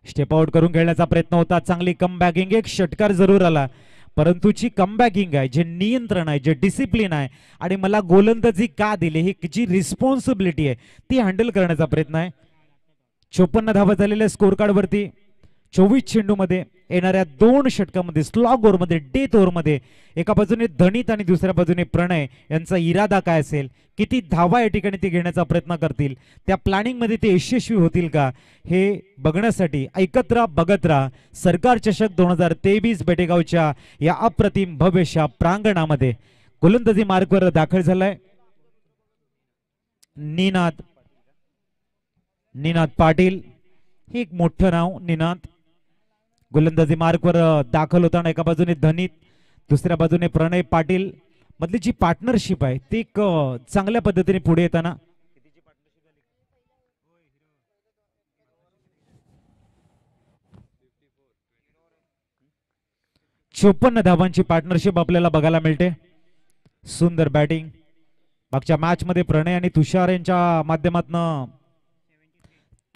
स्टेप आउट करून खेळण्याचा प्रयत्न होता. चांगली कमबॅकिंग. एक षटकार जरूर आला परंतु जी कमबॅकिंग आहे, जे नियंत्रण आहे, जे डिसिप्लिन आहे आणि मला गोलंदाजी का दिली ही जी रिस्पॉन्सिबिलिटी आहे ती हँडल करण्याचा प्रयत्न आहे. 54 धावा झालेल्या स्कोर कार्ड वरती. 24 चेंडू मध्ये येणाऱ्या 2 षटकामध्ये स्लॉग ओव्हर मध्ये डेथ ओव्हर मध्ये एका बाजूने धनित आणि दुसऱ्या बाजूने प्रणय यांचा इरादा काय असेल, किती धावा या ठिकाणी ते घेण्याचा प्रयत्न करतील, त्या प्लॅनिंग मध्ये ते यशस्वी होतील का हे बघण्यासाठी ऐकत राहा, बघत राहा. सरकार चषक 2023 बेटेगावच्या या अप्रतिम भव्यशा प्रांगणामध्ये गोलंदाजी मार्कवर दाखल झालाय निनाद पाटील. हे एक मोठं नाव. निनाद गोलंदाजी मार्कवर दाखल होताना एका बाजूने धनित, दुसऱ्या बाजूने प्रणय पाटील मधली जी पार्टनरशिप आहे ती एक चांगल्या पद्धतीने पुढे येताना 54 धावांची पार्टनरशिप आपल्याला बघायला मिळते. सुंदर बॅटिंग. मागच्या मॅच मध्ये प्रणय आणि तुषार यांच्या माध्यमातून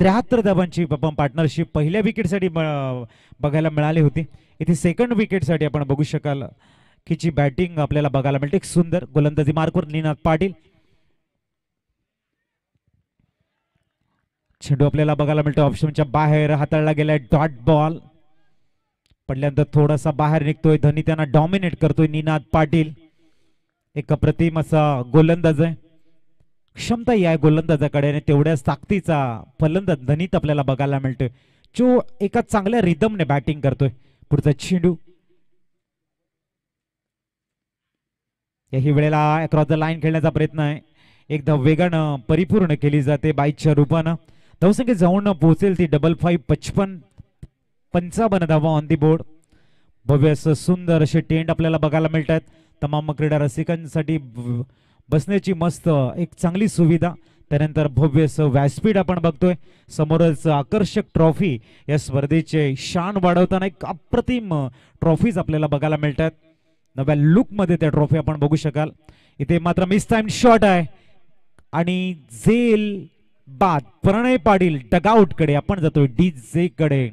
73 धावांची पार्टनरशिप पहिल्या विकेट साठी बघायला मिळाली होती. इथे सेकंड विकेट साठी आपण बघू शकाल की जी बॅटिंग आपल्याला बघायला मिळते. एक सुंदर गोलंदाजी मार्कवर निनाद पाटील. चेंडू आपल्याला बघायला मिळतो ऑप्शनच्या बाहेर, हाताळला गेलाय. डॉट बॉल पडल्यानंतर थोडासा बाहेर निघतोय. धनी त्यांना डॉमिनेट करतोय. निनाद पाटील एक अप्रतिम असा गोलंदाज आहे. क्षमता या गोलंदाजाकडे आणि तेवढ्याच ताकदीचा फलंदाज धनीत आपल्याला बघायला मिळतोय जो एका चांगल्या रिदमने बॅटिंग करतोय. पुढचा चेंडू याही वेळेला अक्रॉस द लाईन खेळण्याचा प्रयत्न आहे. एकदा वेगानं परिपूर्ण केली जाते बाईकच्या रूपानं. धावसंख्या जाऊन पोहोचेल ती 55 धावा ऑन दी बोर्ड. भव्य असं सुंदर असे टेंट आपल्याला बघायला मिळतात. तमाम क्रीडा रसिकांसाठी बसण्याची मस्त एक चांगली सुविधा. त्यानंतर भव्य असं व्यासपीठ आपण बघतोय. समोरच आकर्षक ट्रॉफी या स्पर्धेचे शान वाढवताना एक अप्रतिम ट्रॉफीज आपल्याला बघायला मिळतात. नव्या लुक मध्ये त्या ट्रॉफी आपण बघू शकाल. इथे मात्र मिस टाइम शॉट आहे आणि झेल बाद प्रणय पाटील डगआउट कडे आपण जातोय डीजे कडे.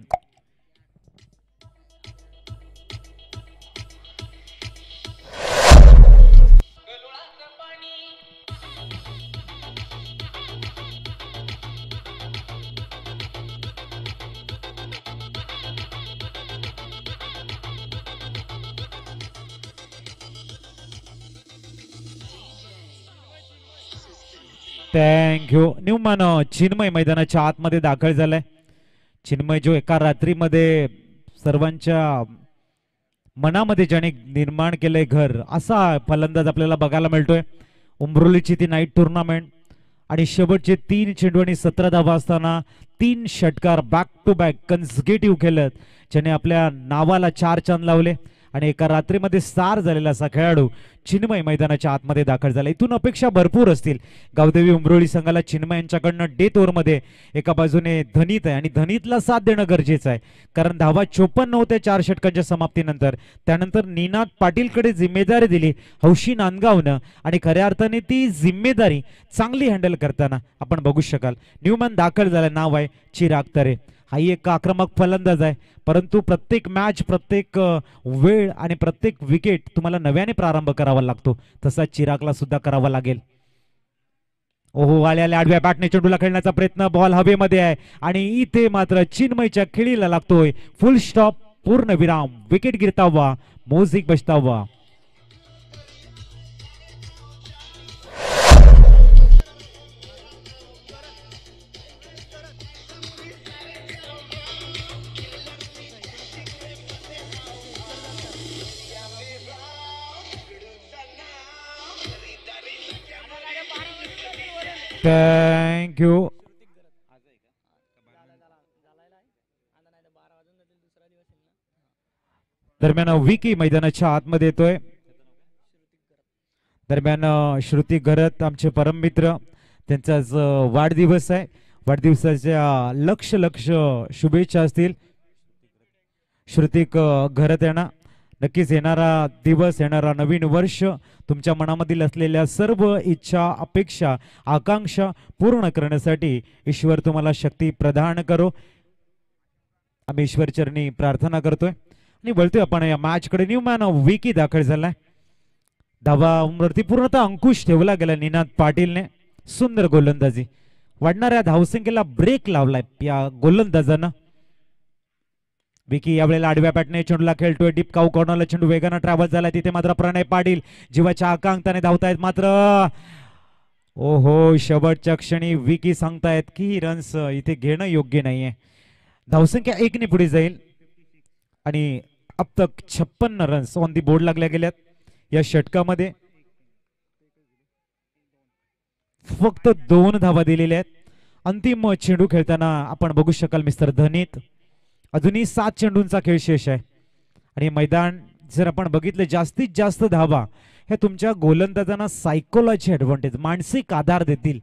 थँक्यू. न्यूमन चिन्मय मैदानाच्या आतमध्ये दाखल झालाय. चिन्मय जो एका रात्रीमध्ये सर्वांच्या मनामध्ये ज्याने निर्माण केलंय घर, असा फलंदाज आपल्याला बघायला मिळतोय. उमरोलीची ती नाईट टुर्नामेंट आणि शेवटचे 3 चेंडू आणि 17 धावा असताना 3 षटकार बॅक टू बॅक कन्झिक्युटिव्ह केलं, ज्याने आपल्या नावाला 4 चांद लावले आणि एका रात्रीमध्ये स्टार झालेला असा खेळाडू चिन्मय मैदानाच्या आतमध्ये दाखल झाला. इथून अपेक्षा भरपूर असतील. गावदेवी उमरोळी संघाला चिन्मय यांच्याकडनं डेथ ओव्हरमध्ये एका बाजूने धनीत आहे आणि धनीतला साथ देणं गरजेचं आहे, कारण धावा 54 होत्या 4 षटकांच्या समाप्तीनंतर. त्यानंतर निनाद पाटीलकडे जिम्मेदारी दिली हौशी नांदगावनं आणि खऱ्या अर्थाने ती जिम्मेदारी चांगली हँडल करताना आपण बघू शकाल. न्यूमन दाखल झाला. नाव आहे चिराग तरे. हाही एक आक्रमक फलंदाज आहे, परंतु प्रत्येक मॅच, प्रत्येक वेळ आणि प्रत्येक विकेट तुम्हाला नव्याने प्रारंभ करावा लागतो. तसा चिरागला सुद्धा करावा लागेल. ओहो, आल्या आडव्या बॅटने चेंडूला खेळण्याचा प्रयत्न, बॉल हवेमध्ये आहे आणि इथे मात्र चिन्मयच्या खेळीला लागतोय फुल स्टॉप, पूर्ण विराम. विकेट गिरतावा, म्युझिक बजतावा. थँक्यू. दरम्यान विकी मैदानाच्या आतमध्ये येतोय. दरम्यान श्रुती घरत आमचे परममित्र, त्यांचा आज वाढदिवस आहे. वाढदिवसाच्या लक्ष शुभेच्छा असतील. श्रुती घरत यांना नक्कीच येणारा दिवस, येणारा नवीन वर्ष तुमच्या मनामधील असलेल्या सर्व इच्छा, अपेक्षा, आकांक्षा पूर्ण करण्यासाठी ईश्वर तुम्हाला शक्ती प्रदान करो, आम्ही ईश्वर चरणी प्रार्थना करतोय. आणि वळतोय आपण या मॅच कडे. न्यूमॅन विकी दाखल झालाय. धावावरती पूर्णतः अंकुश ठेवला गेला निनाद पाटीलने. सुंदर गोलंदाजी, वाढणाऱ्या धावसंख्येला ब्रेक लावलाय या गोलंदाजानं. विकी यावेळेला आडव्या बॅटने चेंडूला खेळतोय. डीप काऊ कॉर्नरला चेंडू वेगानं ट्रॅव्हल झालाय. तिथे मात्र प्रणय पाटील जीवाच्या आकांताने धावतायत. मात्र ओहो, शेवटच्या क्षणी विकी सांगतायत की रन्स इथे घेणं योग्य नाहीये. धावसंख्या 1 ने पुढे जाईल आणि अब तक 56 रन्स ऑन दी बोर्ड लागल्या गेल्यात. या षटकामध्ये फक्त 2 धावा दिलेल्या आहेत. अंतिम चेंडू खेळताना आपण बघू शकाल मिस्टर धनीत अजूनही 7 चेंडूंचा खेळ शेष आहे. आणि मैदान जर आपण बघितले, जास्तीत जास्त धावा हे तुमच्या गोलंदाजांना सायकोलॉजी ऍडव्हान्टेज, मानसिक आधार देतील.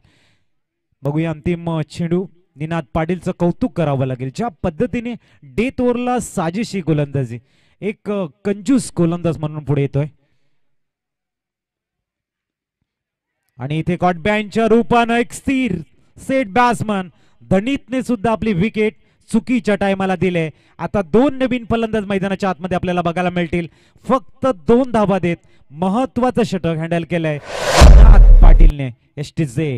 बघूया अंतिम चेंडू. निनाद पाटीलचं कौतुक करावं लागेल, ज्या पद्धतीने डेथ ओव्हरला साजेशी गोलंदाजी, एक कंजूस गोलंदाज म्हणून पुढे येतोय. आणि इथे कॉटबॅनच्या रूपानं एक स्थिर सेट बॅट्समन धनीतने सुद्धा आपली विकेट चुकीच्या टायमाला दिले. आता 2 नवीन फलंदाज मैदानाच्या आतमध्ये आपल्याला बघायला मिळतील. फक्त 2 धावा देत महत्वाचं षटक हँडल केलंय निनाद पाटीलने. एसटीजे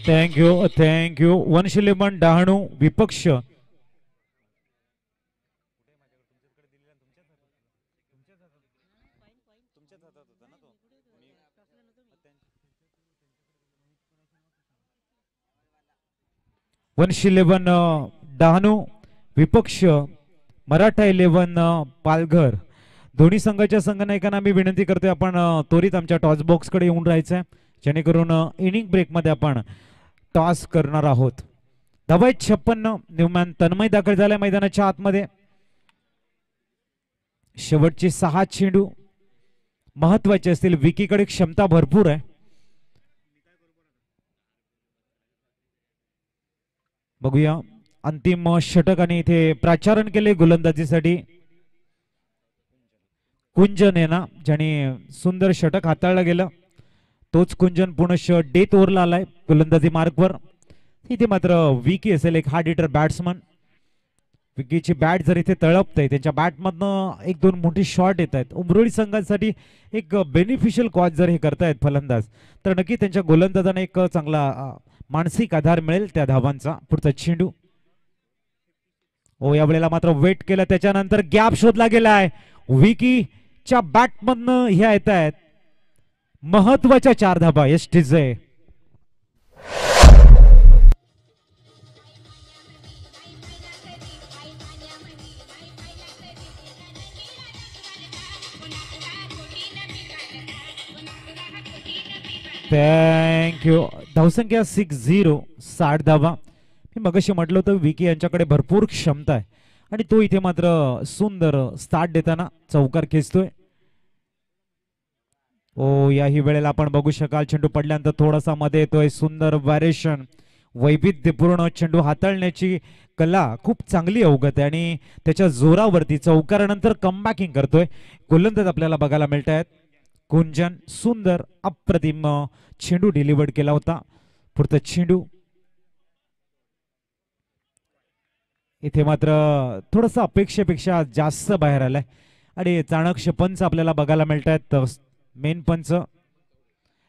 थँक्यू. वंशलेमन डहाणू विपक्ष. वंश 11 डहाणू विपक्ष मराठा 11 पालघर. दोन्ही संघाच्या संघनायकांना मी विनंती करतोय आपण त्वरित आमच्या टॉस बॉक्स कडे येऊन राहायचंय, जेणेकरून इनिंग ब्रेक मध्ये आपण टॉस करणार आहोत. धावा 56. न्यूमॅन तन्मय दाखल झालाय मैदानाच्या आतमध्ये. शेवटचे 6 चेंडू महत्वाचे असतील. विकीकडे क्षमता भरपूर आहे. बघूया अंतिम षटक आणि इथे प्राचारण केले गोलंदाजीसाठी कुंजन आहे ना, ज्याने सुंदर षटक हाताळलं गेलं. तोच कुंजन पुनश डेथ ओव्हरला आलाय गोलंदाजी मार्कवर. इथे मात्र विकी असेल एक हार्ड हिटर बॅट्समन. विकीची बॅट जर इथे तळपते, त्यांच्या बॅटमधनं 1-2 मोठी शॉट येत आहेत. उमरोळी संघासाठी एक बेनिफिशियल कॉज जर हे करतायत फलंदाज, तर नक्की त्यांच्या गोलंदाजांना एक चांगला मानसिक आधार मिळेल त्या धावांचा. पुढचा चेंडू या वेळेला मात्र वेट केलं, त्याच्यानंतर गॅप शोधला गेलाय. विकीच्या बॅटमधनं ह्या येत आहेत महत्वाच्या 4 धाबा एसटीचे. थँक्यू. धावसंख्या 60. 60 धावा. मी मगाशी म्हटलं होतं विकी यांच्याकडे भरपूर क्षमता आहे आणि तो इथे मात्र सुंदर स्टार्ट देताना चौकार खेचतोय. याही वेळेला आपण बघू शकाल चेंडू पडल्यानंतर थोडासा मध्ये येतोय. सुंदर व्हायरेशन, वैविध्यपूर्ण चेंडू हाताळण्याची कला खूप चांगली अवगत आहे आणि त्याच्या जोरावरती चौकारानंतर कमबॅकिंग करतोय गोलंदाज आपल्याला बघायला मिळत आहेत. कुंजन सुंदर अप्रतिम चेंडू डिलिव्हर्ड केला होता. पुढचा चेंडू इथे मात्र थोडस अपेक्षेपेक्षा जास्त बाहेर आलाय आणि चाणक्य पंच आपल्याला बघायला मिळत आहेत. मेन पंच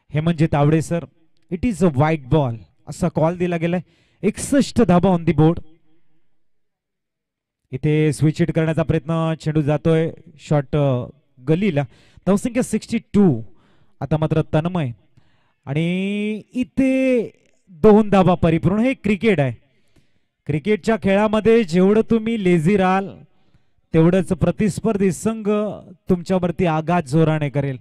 Hemantji Tawde sir. It is a white ball असा कॉल दिला गेलाय. 61 धाबा ऑन दी बोर्ड. इथे स्विच हिट करण्याचा प्रयत्न, चेंडू जातोय शॉट गलीला. धावसंख्या 62. आता मात्र तन्मय आणि इथे 2 धाबा परिपूर्ण. हे क्रिकेट आहे. क्रिकेटच्या खेळामध्ये जेवढं तुम्ही लेझी राहाल तेवढंच प्रतिस्पर्धी संघ तुमच्यावरती आघात जोराने करेल.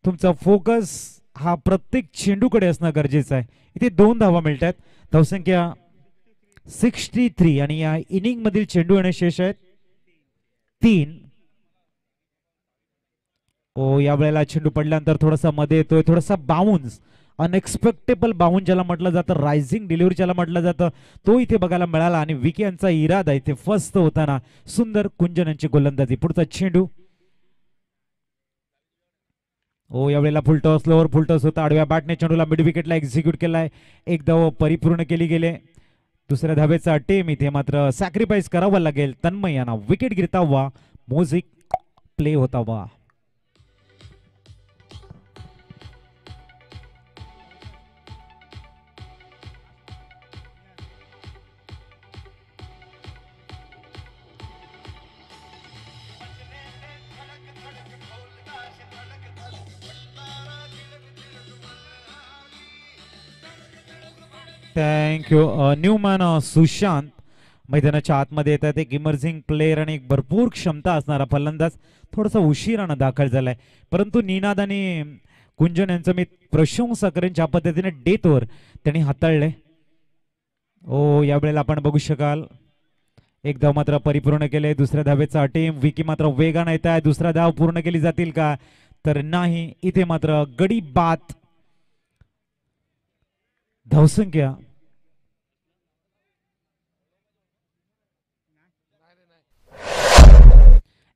तुमचा फोकस हा प्रत्येक चेंडूकडे असणं गरजेचं आहे. इथे 2 धावा मिळत आहेत. धावसंख्या 63 आणि या इनिंग मधील चेंडू येणे शेष आहेत 3. या वेळेला चेंडू पडल्यानंतर थोडासा मध्ये येतोय, थोडासा बाउन्स, अनएक्सपेक्टेबल बाउन्स ज्याला म्हटलं जातं, रायझिंग डिलिव्हरी ज्याला म्हटलं जातं, तो इथे बघायला मिळाला आणि विकी यांचा इरादा इथे फस्त होताना सुंदर कुंजन यांची गोलंदाजी. पुढचा चेंडू या वेळेला फुलटॉस, स्लोअर फुलटॉस होता. आडव्या बॅटने चेंडूला मिड विकेटला एक्झिक्यूट केलाय. 1 धाव परिपूर्ण केली गेले. दुसऱ्या धावेचा टेम इथे मात्र सॅक्रिफाईस करावा लागेल तन्मय यांना. विकेट गिरता हुआ म्युझिक प्ले होता हुआ. थँक्यू. न्यूमॅन सुशांत मैदानाच्या आतमध्ये येत आहेत. एक इमर्जिंग प्लेअर आणि एक भरपूर क्षमता असणारा फलंदाज थोडासा उशिरानं दाखल झालाय, परंतु निनाद आणि कुंजन यांचं मी प्रशंसा करेन ज्या पद्धतीने डेथ ओव्हर त्यांनी हाताळले. या वेळेला आपण बघू शकाल 1 धाव मात्र परिपूर्ण केले. दुसऱ्या धावेचा टीम विकी मात्र वेगानं येत आहे. दुसरा धाव पूर्ण केली जातील का, तर नाही. इथे मात्र गडी बाद. धावसंख्या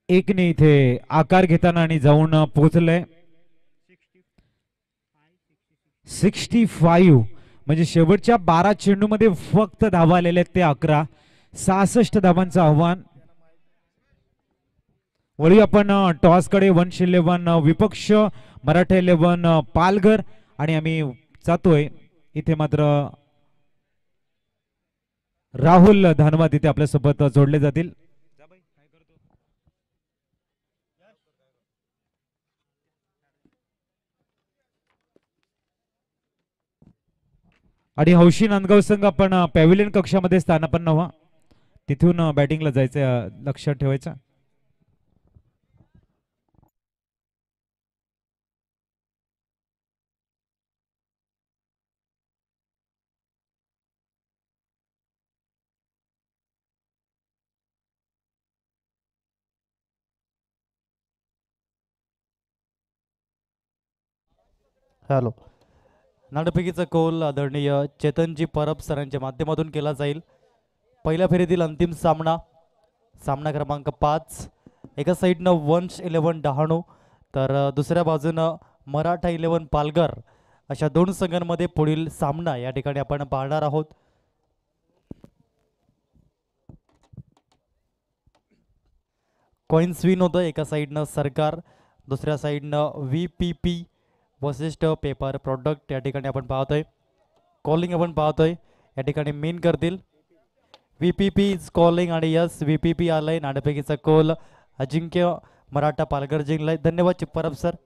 1 ने इथे आकार घेताना आणि जाऊन पोहोचलंय 65. म्हणजे शेवटच्या 12 चेंडू मध्ये फक्त धावा आलेले आहेत ते 11. 66 धावांचं आव्हान. वळूया आपण टॉस कडे. वंश 11 विपक्ष मराठा 11 पालघर आणि आम्ही जातोय. इथे मात्र राहुल धानवा तिथे आपल्यासोबत जोडले जातील. आणि हौशी नांदगाव संघ आपण पॅव्हिलियन कक्षामध्ये स्थानापन्न व्हा. तिथून बॅटिंगला जायचं लक्षात ठेवायचं. हॅलो. नाणेफेकीचा कौल आदरणीय चेतनजी परब सरांच्या माध्यमातून केला जाईल. पहिल्या फेरीतील अंतिम सामना, सामना क्रमांक 5. एका साईडनं वंश 11 डहाणू तर दुसऱ्या बाजूनं मराठा 11 पालघर, अशा दोन संघांमध्ये पुढील सामना या ठिकाणी आपण पाहणार आहोत. कॉइन स्विन होतं. एका साईडनं सरकार, दुसऱ्या साईडनं VPP वशिष्ठ पेपर प्रोडक्ट या ठिकाणी आपण पाहतोय. कॉलिंग आपण पाहतोय या ठिकाणी मेन करतील. VPP इज कॉलिंग आणि यस VPP आलंय. नाणेफेकीचा कौल अजिंक्य मराठा पालघर जिंकलाय. धन्यवाद परब सर.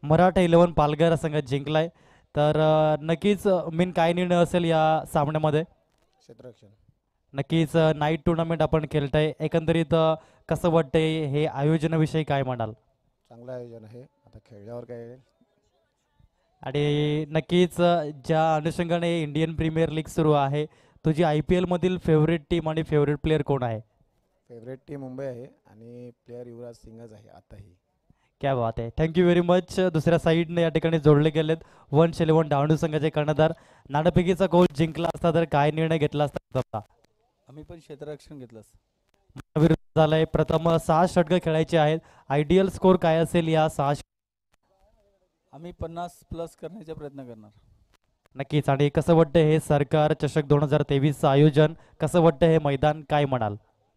मराठा 11 पालघर संघ जिंकलाय. तर नक्कीच मेन काय निर्णय असेल या सामन्यामध्ये? क्षेत्ररक्षण. नक्कीच नाईट टुर्नामेंट आपण खेळताय. एकंदरीत कसं वाटतंय, हे आयोजनाविषयी काय म्हणाल? चांगलं आयोजन आहे. आता खेळल्यावर काय. आणि नक्कीच ज्या अनुषंगाने इंडियन प्रीमियर लीग सुरू आहे, तुझी IPL मधील फेवरेट टीम आणि फेवरेट प्लेअर कोण आहे? फेवरेट टीम मुंबई आहे आणि प्लेअर युवराज सिंगच आहे आताही. क्या बात आहे. Thank you very much. दुसऱ्या साईडने या ठिकाणी जोडले गेलेत वंश 11 डहाणू संघाचे कर्णधार. नाणेफेकीचा कौल जिंकला असता तर काय निर्णय घेतला असता? आम्ही पण क्षेत्ररक्षण घेतलंस. विरुद्ध झालाय. प्रथम 6 षटकं खेळायचे आहेत. आयडियल स्कोर काय असेल या 6? आम्ही 50+ करण्याचा प्रयत्न करणार. नक्कीच. आणि कसं वाटतं हे सरकार चषक 2023चं आयोजन, कसं वाटतं हे मैदान, काय म्हणाल?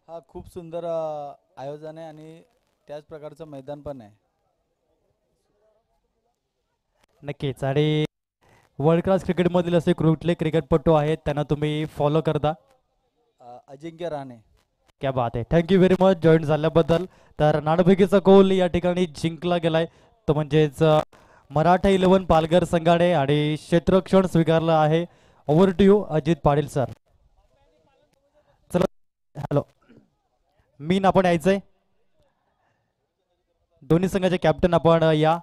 हा खूप सुंदर आयोजन आहे आणि त्याच प्रकारचं मैदान पण आहे. नक्कीच. आणि वर्ल्ड क्लास क्रिकेटमधील असे कुठले क्रिकेटपटू आहेत त्यांना तुम्ही फॉलो करता? अजिंक्य राणे. क्या बात आहे. थँक्यू व्हेरी मच जॉईन झाल्याबद्दल. तर नाणेफेकीचा कौल या ठिकाणी जिंकला गेलाय, तो म्हणजेच मराठा 11 पालघर संघाने, आणि क्षेत्ररक्षण स्वीकारलं आहे. Over to you Ajit Patil sir. चला. हॅलो. मीन आपण यायचंय. दोन्ही संघाचे कॅप्टन आपण या.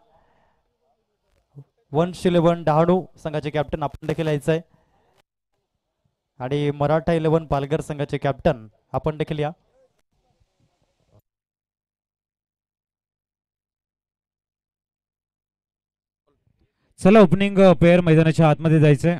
वंश 11 डहाणू संघाचे कॅप्टन आपण देखील यायचंय आणि मराठा 11 पालघर संघाचे कॅप्टन आपण देखील या. चला, ओपनिंग पेअर मैदानाच्या आतमध्ये जायचंय.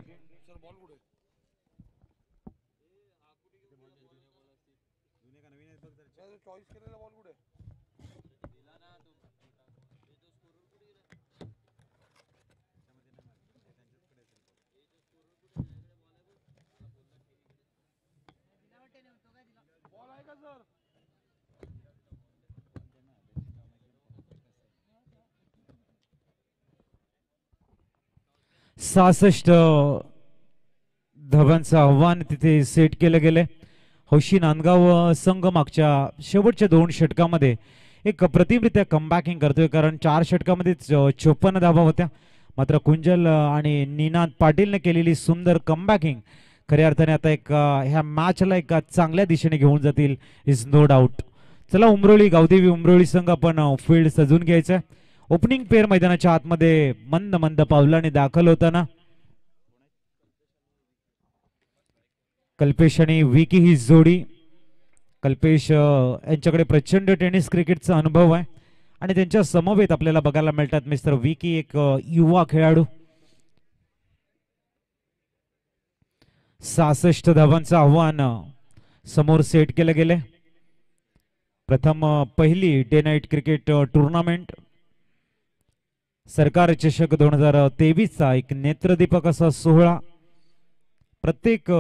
सहासष्ट धावांचं आव्हान तिथे सेट केलं गेले. हौशी नांदगाव संघ मागच्या शेवटच्या 2 षटकामध्ये एक प्रतिमरित्या कमबॅकिंग करतोय, कारण 4 षटकामध्ये 54 धावा होत्या. मात्र कुंजल आणि निनाद पाटीलने केलेली सुंदर कमबॅकिंग खऱ्या अर्थाने आता एक ह्या मॅचला एका चांगल्या दिशेने घेऊन जातील, इज नो डाऊट. चला, उमरोळी गावदेवी उमरोळी संघ आपण फील्ड सजून घ्यायचं. ओपनिंग पेअर मैदानाच्या आतमध्ये मंद मंद पावलाने दाखल होताना कल्पेश आणि विकी ही जोडी. कल्पेश यांच्याकडे प्रचंड टेनिस क्रिकेटचा अनुभव आहे आणि त्यांच्या समवेत आपल्याला बघायला मिळतात मिस्टर विकी, एक युवा खेळाडू. 66 धावांचं आव्हान समोर सेट केलं गेले. प्रथम पहिली डे नाईट क्रिकेट टुर्नामेंट सरकार चषक 2023चा एक नेत्रदीपक असा सोहळा. प्रत्येक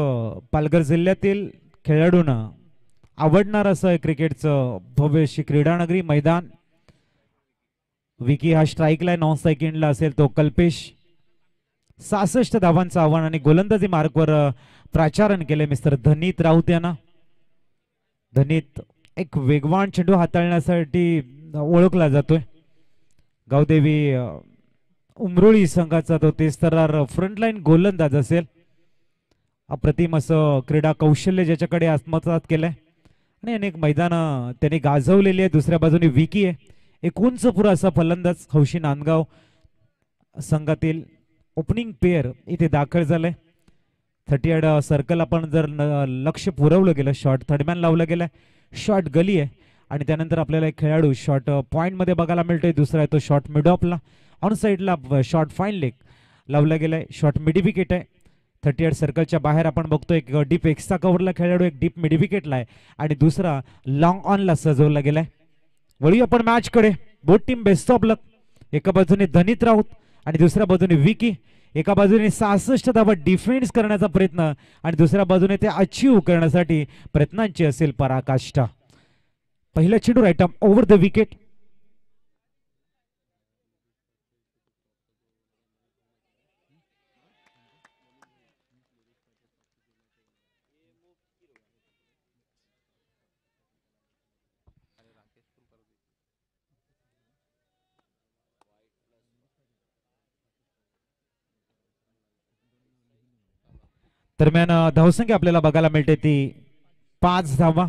पालघर जिल्ह्यातील खेळाडूंना आवडणार असं क्रिकेटचं भव्य अशी क्रीडानगरी मैदान. विकी हा स्ट्राईकला, नॉन स्ट्राईकिंगला असेल तो कल्पेश. 66 धावांचं आव्हान आणि गोलंदाजी मार्कवर प्राचारण केले मिस्टर धनीत राऊत यांना. धनीत एक वेगवान चेंडू हाताळण्यासाठी ओळखला जातोय. गावदेवी उमरोळी संघाचा तो तेस्तरार फ्रंटलाईन गोलंदाज असेल. अप्रतिम असं क्रीडा कौशल्य ज्याच्याकडे आत्मसात केलंय आणि अनेक मैदानं त्यांनी गाजवलेली आहे. दुसऱ्या बाजूने विकी आहे, एक उंच पुरा असा फलंदाज. हौशी नांदगाव संघातील ओपनिंग पेअर इथे दाखल झालंय. 38 सर्कल आपण जर लक्ष पुरवलं गेलं, शॉट थर्डमॅन लावलं गेलं, शॉट गली आहे आणि त्यानंतर आपल्याला एक खेळाडू शॉट पॉईंटमध्ये बघायला मिळतोय. दुसरा आहे तो शॉट मिड ऑफला, ऑन साईडला शॉट फाईन लेग लावला गेलाय. शॉट मिड विकेट आहे. 38 सर्कलच्या बाहेर आपण बघतोय एक डीप एक्स्ट्रा कव्हरला खेळाडू एक डीप मिड विकेटला आहे आणि दुसरा लॉंग ऑनला सजवला गेलाय. वळूया आपण मॅचकडे. बोथ टीम बेस्ट ऑफ लक. एका बाजूने धनित राऊत आणि दुसऱ्या बाजूने विकी. एका बाजूने 66 धावा डिफेन्स करण्याचा प्रयत्न आणि दुसऱ्या बाजूने ते अचीव करण्यासाठी प्रयत्नांची असेल पराकाष्ठा. पहिला चेंडू right arm over the wicket. दरम्यान धावसंख्या आपल्याला बघायला मिळते ती 5 धावा.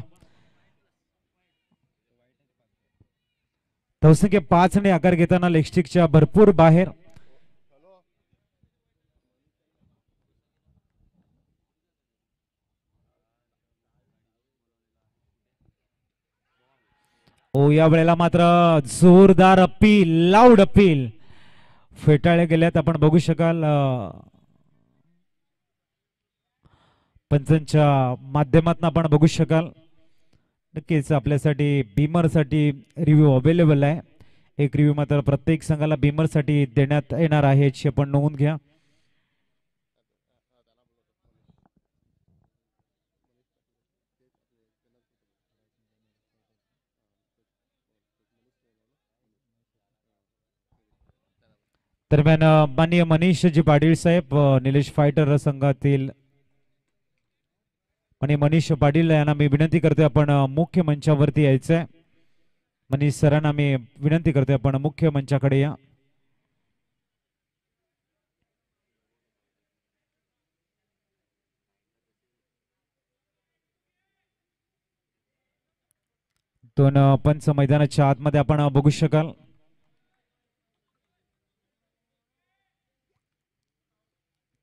धावसंख्या 5 ने आकार घेताना लेगस्टिकच्या भरपूर बाहेर. ओ या वेळेला मात्र जोरदार अपील, लाऊड अपील फेटाळल्या गेल्यात. आपण बघू शकाल पंचांच्या माध्यमातून आपण बघू शकाल. नक्कीच आपल्यासाठी बीमरसाठी रिव्ह्यू अवेलेबल आहे. एक रिव्ह्यू मात्र प्रत्येक संघाला बीमरसाठी देण्यात येणार आहे याची आपण नोंद घ्या. दरम्यान माननीय मनीषजी पाटील साहेब निलेश फायटर संघातील आणि मनीष पाटील यांना मी विनंती करतोय आपण मुख्य मंचावरती यायचंय. मनीष सरांना मी विनंती करतोय आपण मुख्य मंचाकडे या. दोन पंच मैदानाच्या आतमध्ये आपण बघू शकाल.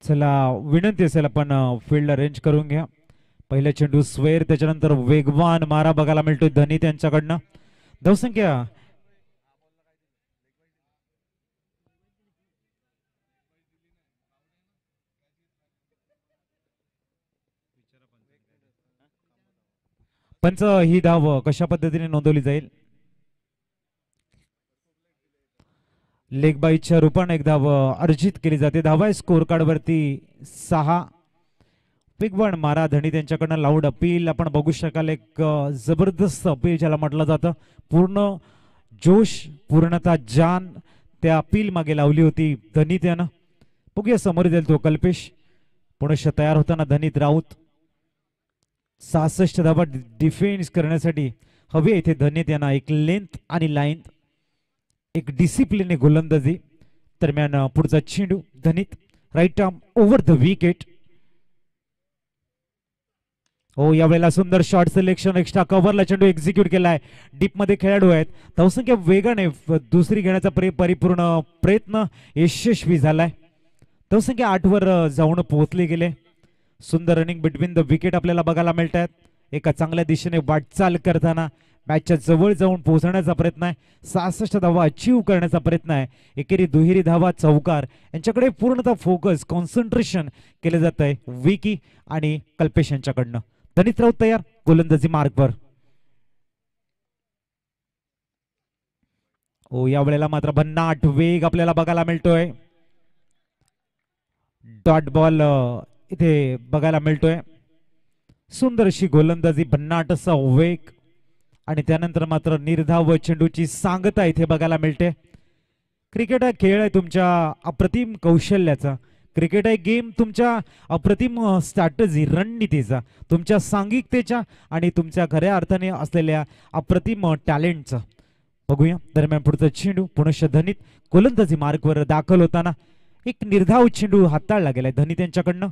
चला विनंती असेल आपण फील्ड अरेंज करून घ्या. पहिला चेंडू स्वेर, त्याच्यानंतर वेगवान मारा बघायला मिळतोय धनी त्यांच्याकडनं. धावसंख्या पंच ही धाव कशा पद्धतीने नोंदवली जाईल? लेग बाईच्या रूपाने एक धाव अर्जित केली जाते. धावा स्कोर कार्ड वरती 6. वेगवान मारा धनी त्यांच्याकडनं लाऊड अपील आपण बघू शकाल. एक जबरदस्त अपील ज्याला म्हटलं जातं. पूर्ण जोश, पूर्णतः जान त्या अपील मागे लावली होती धनी त्यानं. बघूया समोर जाईल तो कल्पेश. पुनश्च तयार होताना धनीत राऊत. 66 धावा डिफेन्स करण्यासाठी हवी इथे धनी त्यांना एक लेंथ आणि लाईन, एक डिसिप्लिन गोलंदाजी. दरम्यान पुढचा चेंडू Dhanit right arm over the wicket. हो यावेळेला सुंदर शॉट सिलेक्शन, एक्स्ट्रा कव्हरला चेंडू एक्झिक्यूट केलाय. डीप मध्ये खेळाडू आहेत. धावसंख्या वेगाने दुसरी घेण्याचा परिपूर्ण प्रयत्न यशस्वी झालाय. धावसंख्या 8 वर जाऊन पोहोचले गेले. सुंदर रनिंग बिटवीन द विकेट आपल्याला बघायला मिळत आहेत. एका चांगल्या दिशेने वाटचाल करताना मॅचच्या जवळ जाऊन पोहोचण्याचा प्रयत्न आहे. 66 धावा अचीव करण्याचा प्रयत्न आहे. एकेरी दुहेरी धावा, चौकार यांच्याकडे पूर्णतः फोकस, कॉन्सन्ट्रेशन केले जात आहे विकी आणि कल्पेश यांच्याकडनं. धनीत राऊत तयार गोलंदाजी मार्कवर. ओ या वेळेला मात्र भन्नाट वेग आपल्याला बघायला मिळतोय. डॉट बॉल इथे बघायला मिळतोय. सुंदर अशी गोलंदाजी, भन्नाट असा वेग आणि त्यानंतर मात्र निर्धाव चेंडूची सांगता इथे बघायला मिळते. क्रिकेट हा खेळ आहे तुमच्या अप्रतिम कौशल्याचा. क्रिकेट आहे गेम तुमच्या अप्रतिम स्ट्रॅटजी, रणनीतीचा, तुमच्या सांघिकतेच्या आणि तुमच्या खऱ्या अर्थाने असलेल्या अप्रतिम टॅलेंटचा. बघूया दरम्यान पुढचा चेंडू पुनश्च धनित गोलंदाजी मार्गवर दाखल होताना एक निर्धाव चेंडू हाताळला गेलाय धनित यांच्याकडनं.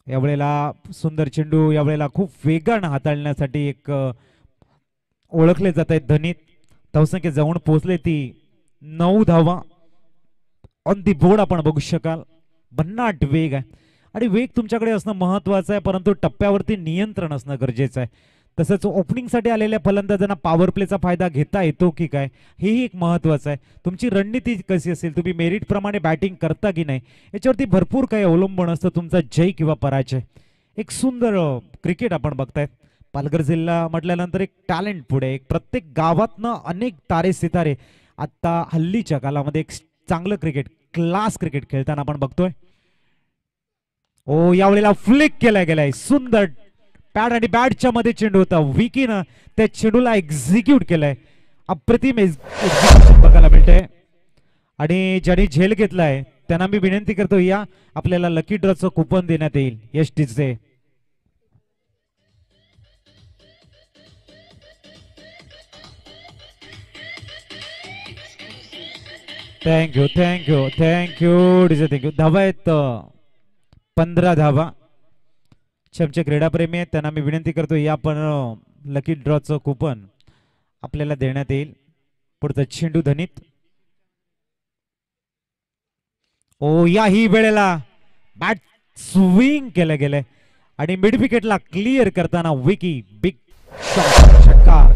यावेळेला सुंदर चेंडू, यावेळेला खूप वेगानं हाताळण्यासाठी एक ओळखले जात आहेत धनित. धावसंख्या जाऊन पोहोचले ती 9 धावा ऑन दी बोर्ड आपण बघू शकाल. भन्नाट वेग आहे आणि वेग तुमच्याकडे असणं महत्वाचं आहे, परंतु टप्प्यावरती नियंत्रण असणं गरजेचं आहे. तसंच ओपनिंगसाठी आलेल्या फलंदाजांना पॉवर प्लेचा फायदा घेता येतो की काय हेही एक महत्वाचं आहे. तुमची रणनीती कशी असेल, तुम्ही मेरिट प्रमाणे बॅटिंग करता की नाही याच्यावरती भरपूर काही अवलंबून असतं तुमचा जय किंवा पराजय. एक सुंदर क्रिकेट आपण बघतायत. पालघर जिल्हा म्हटल्यानंतर एक टॅलेंट पुढे, एक प्रत्येक गावातनं अनेक तारे सितारे आता हल्लीच्या कालामध्ये एक चांगलं क्रिकेट, क्लास क्रिकेट खेळताना आपण बघतोय. ओ यावेळेला फ्लिक केला गेलाय, सुंदर पॅड आणि बॅटच्या मध्ये चेंडू होता. विकीनं त्या चेंडूला एक्झिक्यूट केलाय. अप्रतिम एक्झिक्युशन बघायला मिळतंय आणि ज्यांनी झेल घेतलाय त्यांना मी विनंती करतो या आपल्याला लकी ड्रॉचं कुपन देण्यात येईल एसटीचे. Thank you thank you thank you DJ thank you. धावा आहेत 15 धावा. आमचे क्रीडाप्रेमी आहेत त्यांना मी विनंती करतो या पण लकी ड्रॉचं कुपन आपल्याला देण्यात येईल. पुढचा चेंडू धनित. ओ याही वेळेला बॅट स्विंग केलं गेलंय आणि मिड विकेटला क्लिअर करताना विकी बिग शॉट, षटकार.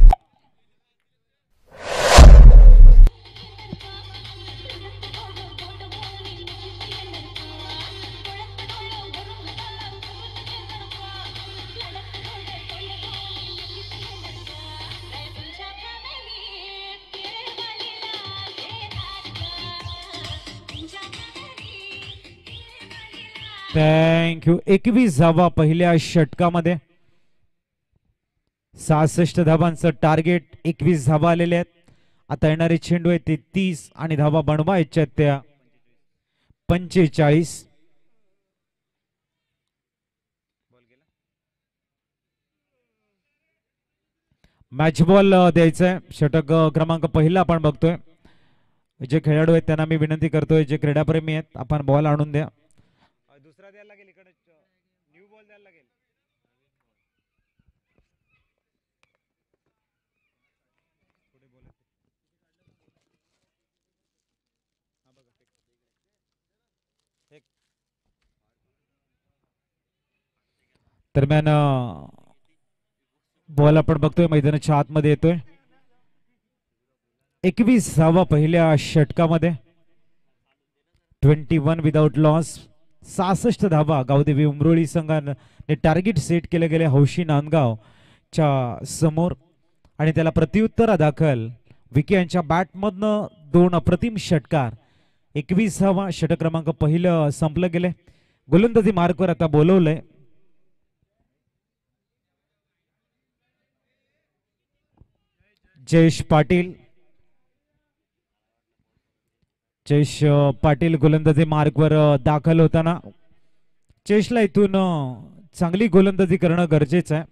थँक्यू. 21 धावा पहिल्या षटकामध्ये. 66 धावांचं टार्गेट, 21 धावा आलेले आहेत. आता येणारे चेंडू आहेत ते 30 आणि धावा बनवायच्या त्या 45. मॅच बॉल द्यायचंय. षटक क्रमांक पहिला आपण बघतोय. जे खेळाडू आहेत त्यांना मी विनंती करतोय, जे क्रीडाप्रेमी आहेत आपण बॉल आणून द्या. दुसरा द्यायला लागेल, इकडे न्यू बॉल द्यायला लागेल. दरम्यान बॉल आपण बघतोय मैदानाच्या आतमध्ये येतोय. 21 धावा पहिल्या षटकामध्ये. 21 विदाउट लॉस. 66 धावा गावदेवी उमरोळी संघाने टार्गेट सेट केले गेले हौशी नांदगावच्या समोर आणि त्याला प्रत्युत्तर दाखल विकी यांच्या बॅटमधनं 2 अप्रतिम षटकार. 21 धावा. षटक क्रमांक पहिलं संपलं गेले. गोलंदाजी मार्कवर आता बोलवलंय जयेश पाटील. जयेश पाटील गोलंदाजी मार्गवर दाखल होताना जयेशला इथून चांगली गोलंदाजी करणं गरजेचं आहे.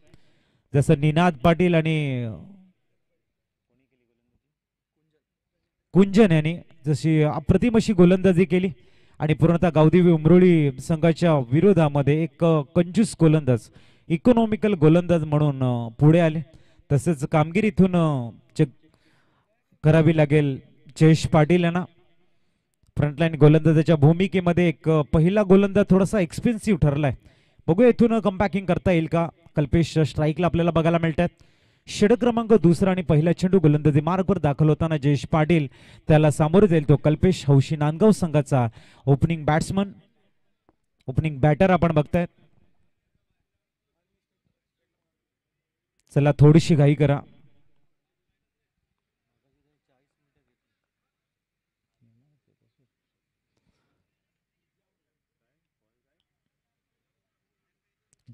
जसं निनाद पाटील आणि कुंजन यांनी जशी अप्रतिम अशी गोलंदाजी केली आणि पूर्णतः गावदेवी उमरोळी संघाच्या विरोधामध्ये एक कंजूस गोलंदाज, इकॉनॉमिकल गोलंदाज म्हणून पुढे आले. तसेच कामगिरीतून करावी लागेल जयेश पाटील यांना. फ्रंटलाईन गोलंदाजाच्या भूमिकेमध्ये एक पहिला गोलंदाज थोडासा एक्सपेन्सिव्ह ठरलाय. बघूया इथून कमबॅकिंग करता येईल का. कल्पेश स्ट्राईकला आपल्याला बघायला मिळतात. षटक क्रमांक दुसरा आणि पहिला चेंडू गोलंदाजी मार्गवर दाखल होताना जयेश पाटील त्याला सामोरे जाईल तो कल्पेश हौशी नांदगाव संघाचा ओपनिंग बॅट्समन, ओपनिंग बॅटर आपण बघतायत. चला थोडीशी घाई करा.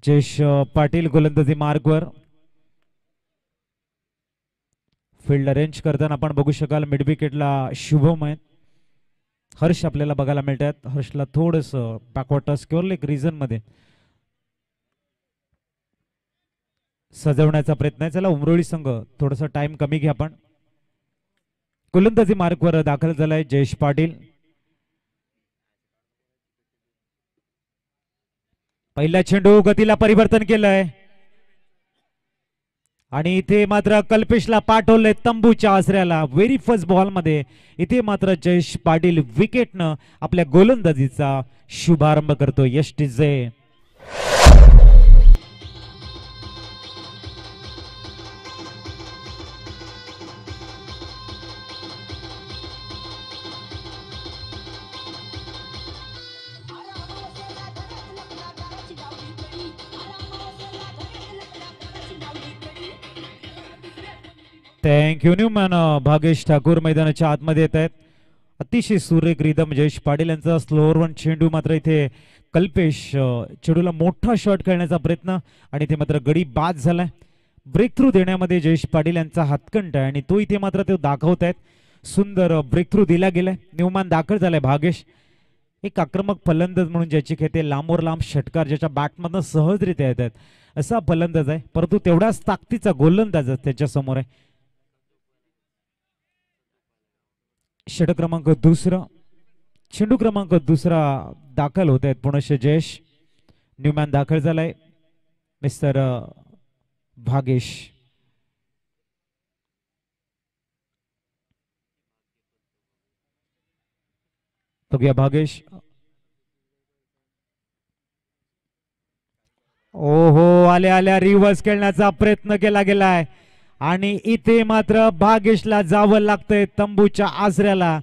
जयेश पाटील गोलंदाजी मार्गवर. फील्ड अरेंज करताना आपण बघू शकाल मिड विकेटला शुभम आहेत. हर्ष आपल्याला बघायला मिळतात. हर्षला थोडस बॅकवॉटर स्क्युअर लेग रिझन मध्ये सजवण्याचा प्रयत्न आहे. चला उमरोळी संघ थोडासा टाइम कमी घ्या आपण. गोलंदाजी मार्कवर दाखल झालाय जयेश पाटील. पहिला चेंडू गतीला परिवर्तन केलंय आणि इथे मात्र कल्पेशला पाठवलंय तंबूच्या आसऱ्याला. व्हेरी फर्स्ट बॉल मध्ये इथे मात्र जयेश पाटील विकेटनं आपल्या गोलंदाजीचा शुभारंभ करतो. यष्टी जय. Thank you Newman. भागेश ठाकूर मैदानाच्या आतमध्ये येत आहेत. अतिशय सुरेख रिदम जयेश पाटील यांचा. स्लोअर वन चेंडू मात्र इथे कल्पेश चेंडूला मोठा शॉट खेळण्याचा प्रयत्न आणि इथे मात्र गडी बाद झालाय. ब्रेक थ्रू देण्यामध्ये जयेश पाटील यांचा हातकंड आहे आणि तो इथे मात्र ते दाखवत आहेत. सुंदर ब्रेक थ्रू दिला गेलाय. न्यूमॅन दाखल झालाय. भागेश एक आक्रमक फलंदाज म्हणून ज्याची खेळते लांबवर लांब षटकार ज्याच्या बॅटमधनं सहजरित्या येत आहेत असा फलंदाज आहे, परंतु तेवढाच ताकदीचा गोलंदाज त्याच्या समोर आहे. षटक क्रमांक दुसरा, चेंडू क्रमांक दुसरा दाखल होत आहेत पुनश्च जयेश. न्यूमॅन दाखल झालाय. मिस्टर भागेश. बघूया भागेश. ओहो, आल्या आल्या रिव्हर्स खेळण्याचा प्रयत्न केला गेलाय आणि इथे मात्र भागेशला जावं लागतंय तंबूच्या आसऱ्याला.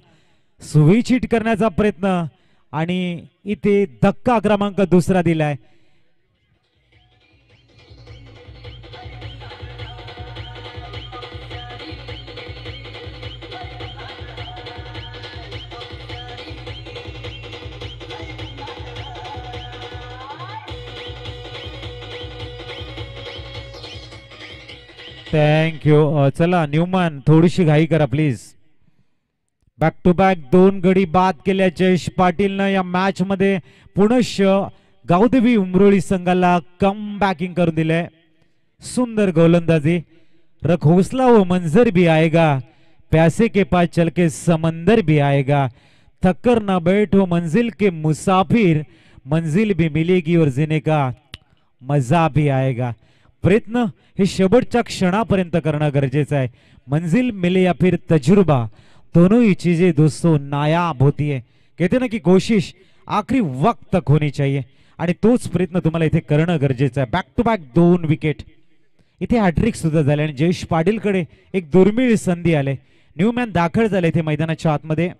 सुविचित करण्याचा प्रयत्न आणि इथे धक्का क्रमांक दुसरा दिलाय. थँक्यू. चला न्यूमॅन थोडीशी घाई करा प्लीज. बॅक टू बॅक दोन गडी बाद केल्या जयेश पाटीलनं या मॅच मध्ये. पुनश्च गावदेवी उमरोळी संघाला कम बॅकिंग करून दिले. सुंदर गोलंदाजी. रख हौसला वो मंजर भी आएगा, प्यासे के पास चल के समंदर भी आएगा, थक्कर ना बैठो मंजिल के मुसाफिर, मंजिल भी मिलेगी और जीने का मजा भी आएगा. प्रयत्न हे शेवटच्या क्षणापर्यंत करणं गरजेचं आहे. मंजिल मिले या फिर तजुर्बा, दोनों ही चीजें दोस्तों नायाब होती है. कहते ना की कोशिश आखरी वक्त तक होनी चाहिए आणि तोच प्रयत्न तुम्हाला इथे करणं गरजेचं आहे. बॅक टू बॅक दोन विकेट. इथे हॅट्रिक सुद्धा झाले आणि जयेश पाटीलकडे एक दुर्मिळ संधी आले. न्यूमॅन दाखल झाले इथे मैदानाच्या आतमध्ये.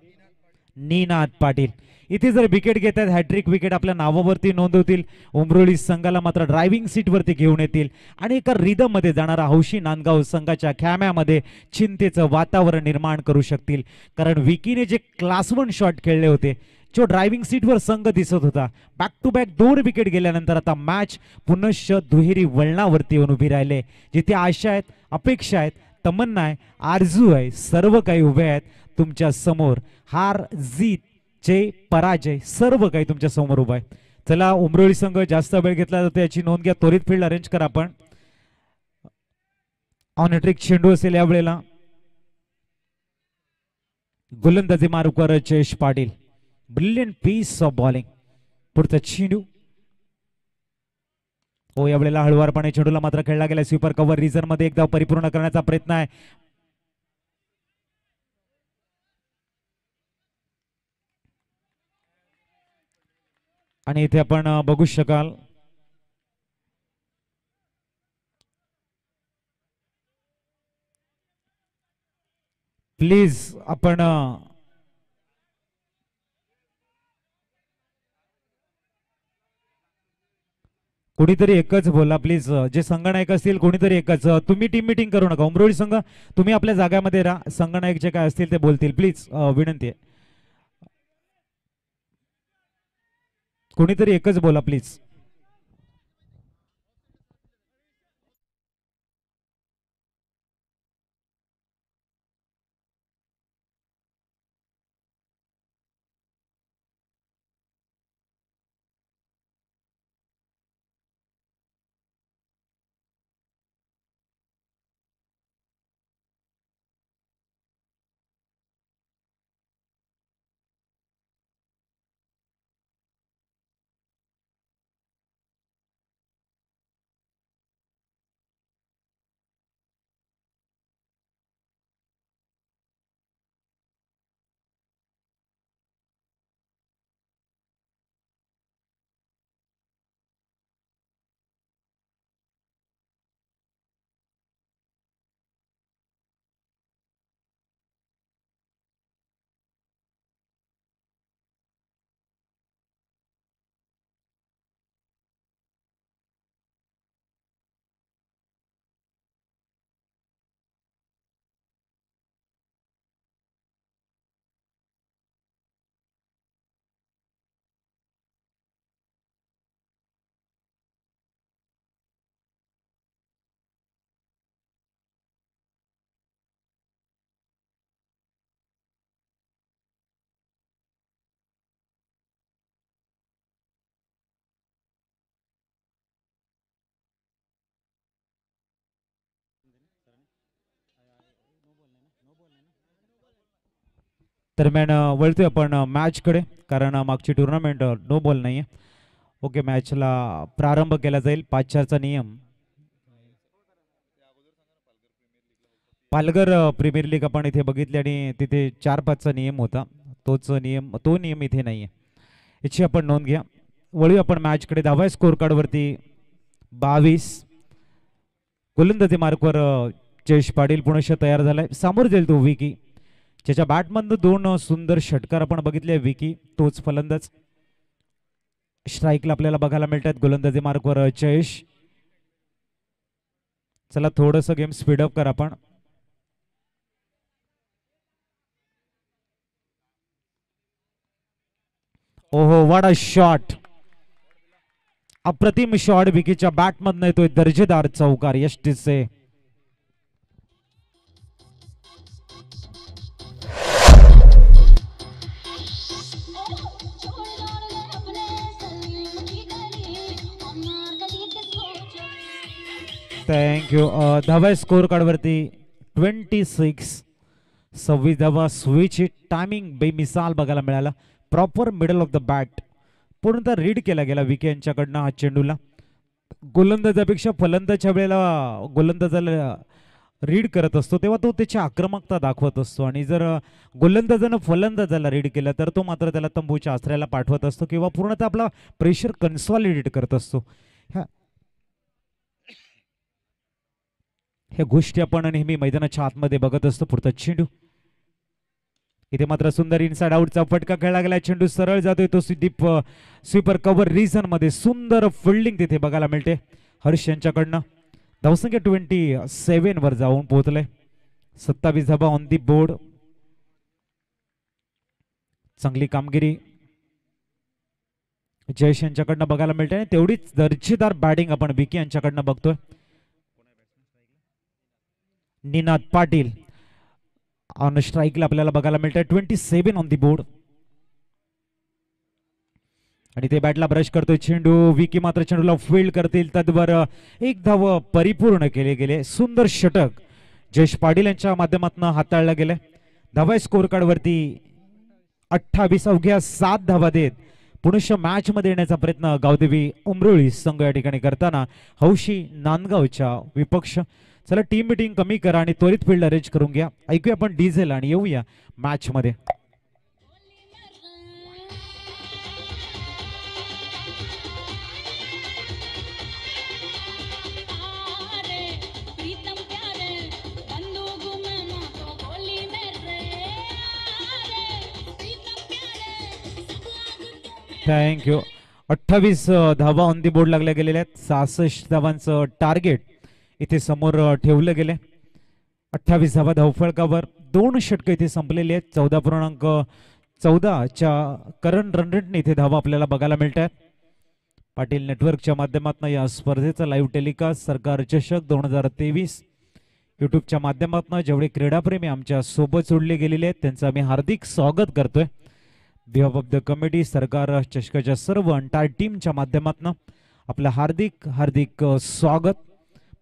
निनाद पाटील इथे जर विकेट घेतात हॅट्रिक विकेट आपल्या नावावरती नोंदवतील. उमरोळी संघाला मात्र ड्रायव्हिंग सीट वरती घेऊन येतील आणि एका रिदम मध्ये जाणारा हौशी नांदगाव संघाच्या खेम्यामध्ये चिंतेचं वातावरण निर्माण करू शकतील. कारण विकीने जे क्लास 1 शॉट खेळले होते, जो ड्रायव्हिंग सीटवर संघ दिसत होता, बॅक टू बॅक दोन विकेट गेल्यानंतर आता मॅच पुनश्च दुहेरी वळणावरती येऊन उभी राहिले. जिथे आशा आहेत, अपेक्षा आहेत, तमन्ना आहे, आरजू आहे, सर्व काही उभे आहेत तुमच्या समोर. हार जीत जय पराजय सर्व काही तुमच्या समोर उभा आहे. चला उमरोळी संघ जास्त वेळ घेतला जातो याची नोंद घ्या. त्वरित फील्ड अरेंज करा आपण. ऑन हॅट्रिक चेंडू असेल या वेळेला. गोलंदाजी मार्कवर Jayesh Patil. Brilliant piece of bowling. पुढचा चेंडू हो या वेळेला हळुवारपणे चेंडूला मात्र खेळला गेला. स्वीपर कव्हर रिझन मध्ये एकदा परिपूर्ण करण्याचा प्रयत्न आहे. आणि इथे आपण बघू शकाल प्लीज आपण कोणीतरी एकच बोला प्लीज. जे संगनायक असतील कोणीतरी एकच. तुम्ही टीम मीटिंग करू नका. उमरोळी संघ तुम्ही आपल्या जागामध्ये राहा. संगनायक जे काय असतील ते बोलतील प्लीज. विनंती आहे कोणीतरी एकच बोला प्लीज. दरम्यान वळतोय आपण मॅचकडे, कारण मागची टुर्नामेंट नो बॉल नाही आहे. ओके, मॅचला प्रारंभ केला जाईल. 5-4चा नियम. पालघर प्रीमियर लीग आपण इथे बघितली आणि तिथे 4-5चा नियम होता. तो नियम इथे नाही आहे, याची आपण नोंद घ्या. वळूया आपण मॅचकडे. धावा स्कोर कार्डवरती 22. गोलंदाजी मार्कवर जयेश पाटील पुनश्च तयार झालाय. समोर जाईल तो विकी, ज्याच्या बॅटमधून 2 सुंदर षटकार आपण बघितले. विकी तोच फलंदाज. स्ट्राईकला आपल्याला बघायला मिळतात गोलंदाजी मार्कवर जयेश. चला थोडंसं गेम स्पीडअप करा आपण. ओहो, व्हाट अ शॉट. अप्रतिम शॉट विकीच्या बॅटमधनं येतोय. दर्जेदार चौकार यष्टीचे. थँक्यू. धावा स्कोर कार्डवरती 26. 26 धावा. स्विच टायमिंग बेमिसाल बघायला मिळाला. Proper middle of the bat पूर्णतः रीड केला गेला विकी यांच्याकडनं हा चेंडूला. गोलंदाजापेक्षा फलंदाजच्या वेळेला गोलंदाजाला रीड करत असतो तेव्हा तो त्याची आक्रमकता दाखवत असतो, आणि जर गोलंदाजानं फलंदाजाला रीड केलं तर तो मात्र त्याला तंबूच्या आश्रयाला पाठवत असतो किंवा पूर्णतः आपला प्रेशर कन्सॉलिडेट करत असतो. ह्या गोष्टी आपण नेहमी मैदानाच्या आतमध्ये बघत असतो. पुढचा चेंडू इथे मात्र सुंदर इनसाइड आउटचा फटका खेळला गेला. चेंडू सरळ जातोय तो डीप स्वीपर कव्हर रिजन मध्ये. सुंदर फिल्डिंग तिथे बघायला मिळते हर्ष यांच्याकडनं. धावसंख्या 27 वर जाऊन पोहोचलंय. 27 धावा ऑन दी बोर्ड. चांगली कामगिरी जयेश यांच्याकडनं बघायला मिळते आणि तेवढीच दर्जेदार बॅटिंग आपण विकी यांच्याकडनं बघतोय. निनाद पाटील ऑन स्ट्राईकला आपल्याला बघायला मिळतंय. 27 ऑन दी बोर्ड. आणि ते बॅटला ब्रश करतोय चेंडू. विकी मात्र चेंडूला फील्ड करतील. तद्वर एक धाव परिपूर्ण केले गेले. सुंदर षटक जयेश पाटील यांच्या माध्यमातून हाताळलं गेलं. धावा स्कोर कार्ड वरती 28. अवघ्या 7 धावा देत पुनश्च मॅच मध्ये येण्याचा प्रयत्न गावदेवी उमरोळी संघ या ठिकाणी करताना हौशी नांदगावच्या विपक्ष. चला टीम मिटिंग कमी करा आणि त्वरित फील्ड अरेंज करून घ्या. ऐकूया आपण डिझेल आणि येऊया मॅच मध्ये. थँक्यू. 28 धावा ऑन दी बोर्ड लागल्या गेलेल्या आहेत. 66 धावांचं टार्गेट इथे समोर ठेवलं गेले. 28 धावा धावफलकावर. 2 षटकं इथे संपलेली आहेत. 14.14च्या करंट रन रेटने इथे धावा आपल्याला बघायला मिळतात. पाटील नेटवर्कच्या माध्यमातून या स्पर्धेचा लाईव्ह टेलिकास्ट सरकार चषक 2023 युट्यूबच्या माध्यमातून जेवढे क्रीडाप्रेमी आमच्या सोबत जोडले गेलेले आहेत त्यांचं आम्ही हार्दिक स्वागत करतोय. बिहाफ ऑफ द कमिटी सरकार चषकाच्या सर्व अंटायर टीमच्या माध्यमातून आपलं हार्दिक हार्दिक स्वागत.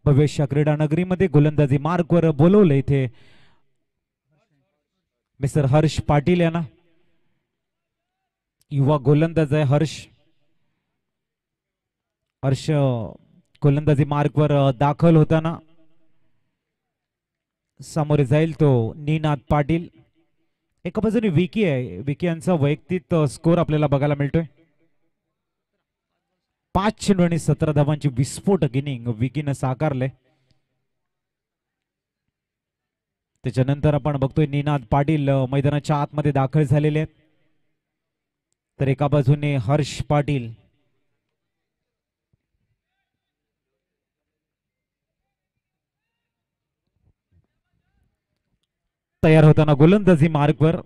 भव्य क्रीडा नगरीमध्ये गोलंदाजी मार्कवर बोलवलं इथे मिस्टर हर्ष पाटील यांना. युवा गोलंदाज आहे हर्ष. गोलंदाजी मार्कवर दाखल होताना सामोरे जाईल तो निनाद पाटील. एका बाजूने विकी आहे. विकी यांचा वैयक्तिक स्कोर आपल्याला बघायला मिळतोय. 5 चेंडू आणि 17 धावांची विस्फोटक इनिंग विकीनं साकारले. त्याच्यानंतर आपण बघतोय निनाद पाटील मैदानाच्या आतमध्ये दाखल झालेले आहेत. तर एका बाजूने हर्ष पाटील. तयार होताना गोलंदाजी मार्कवर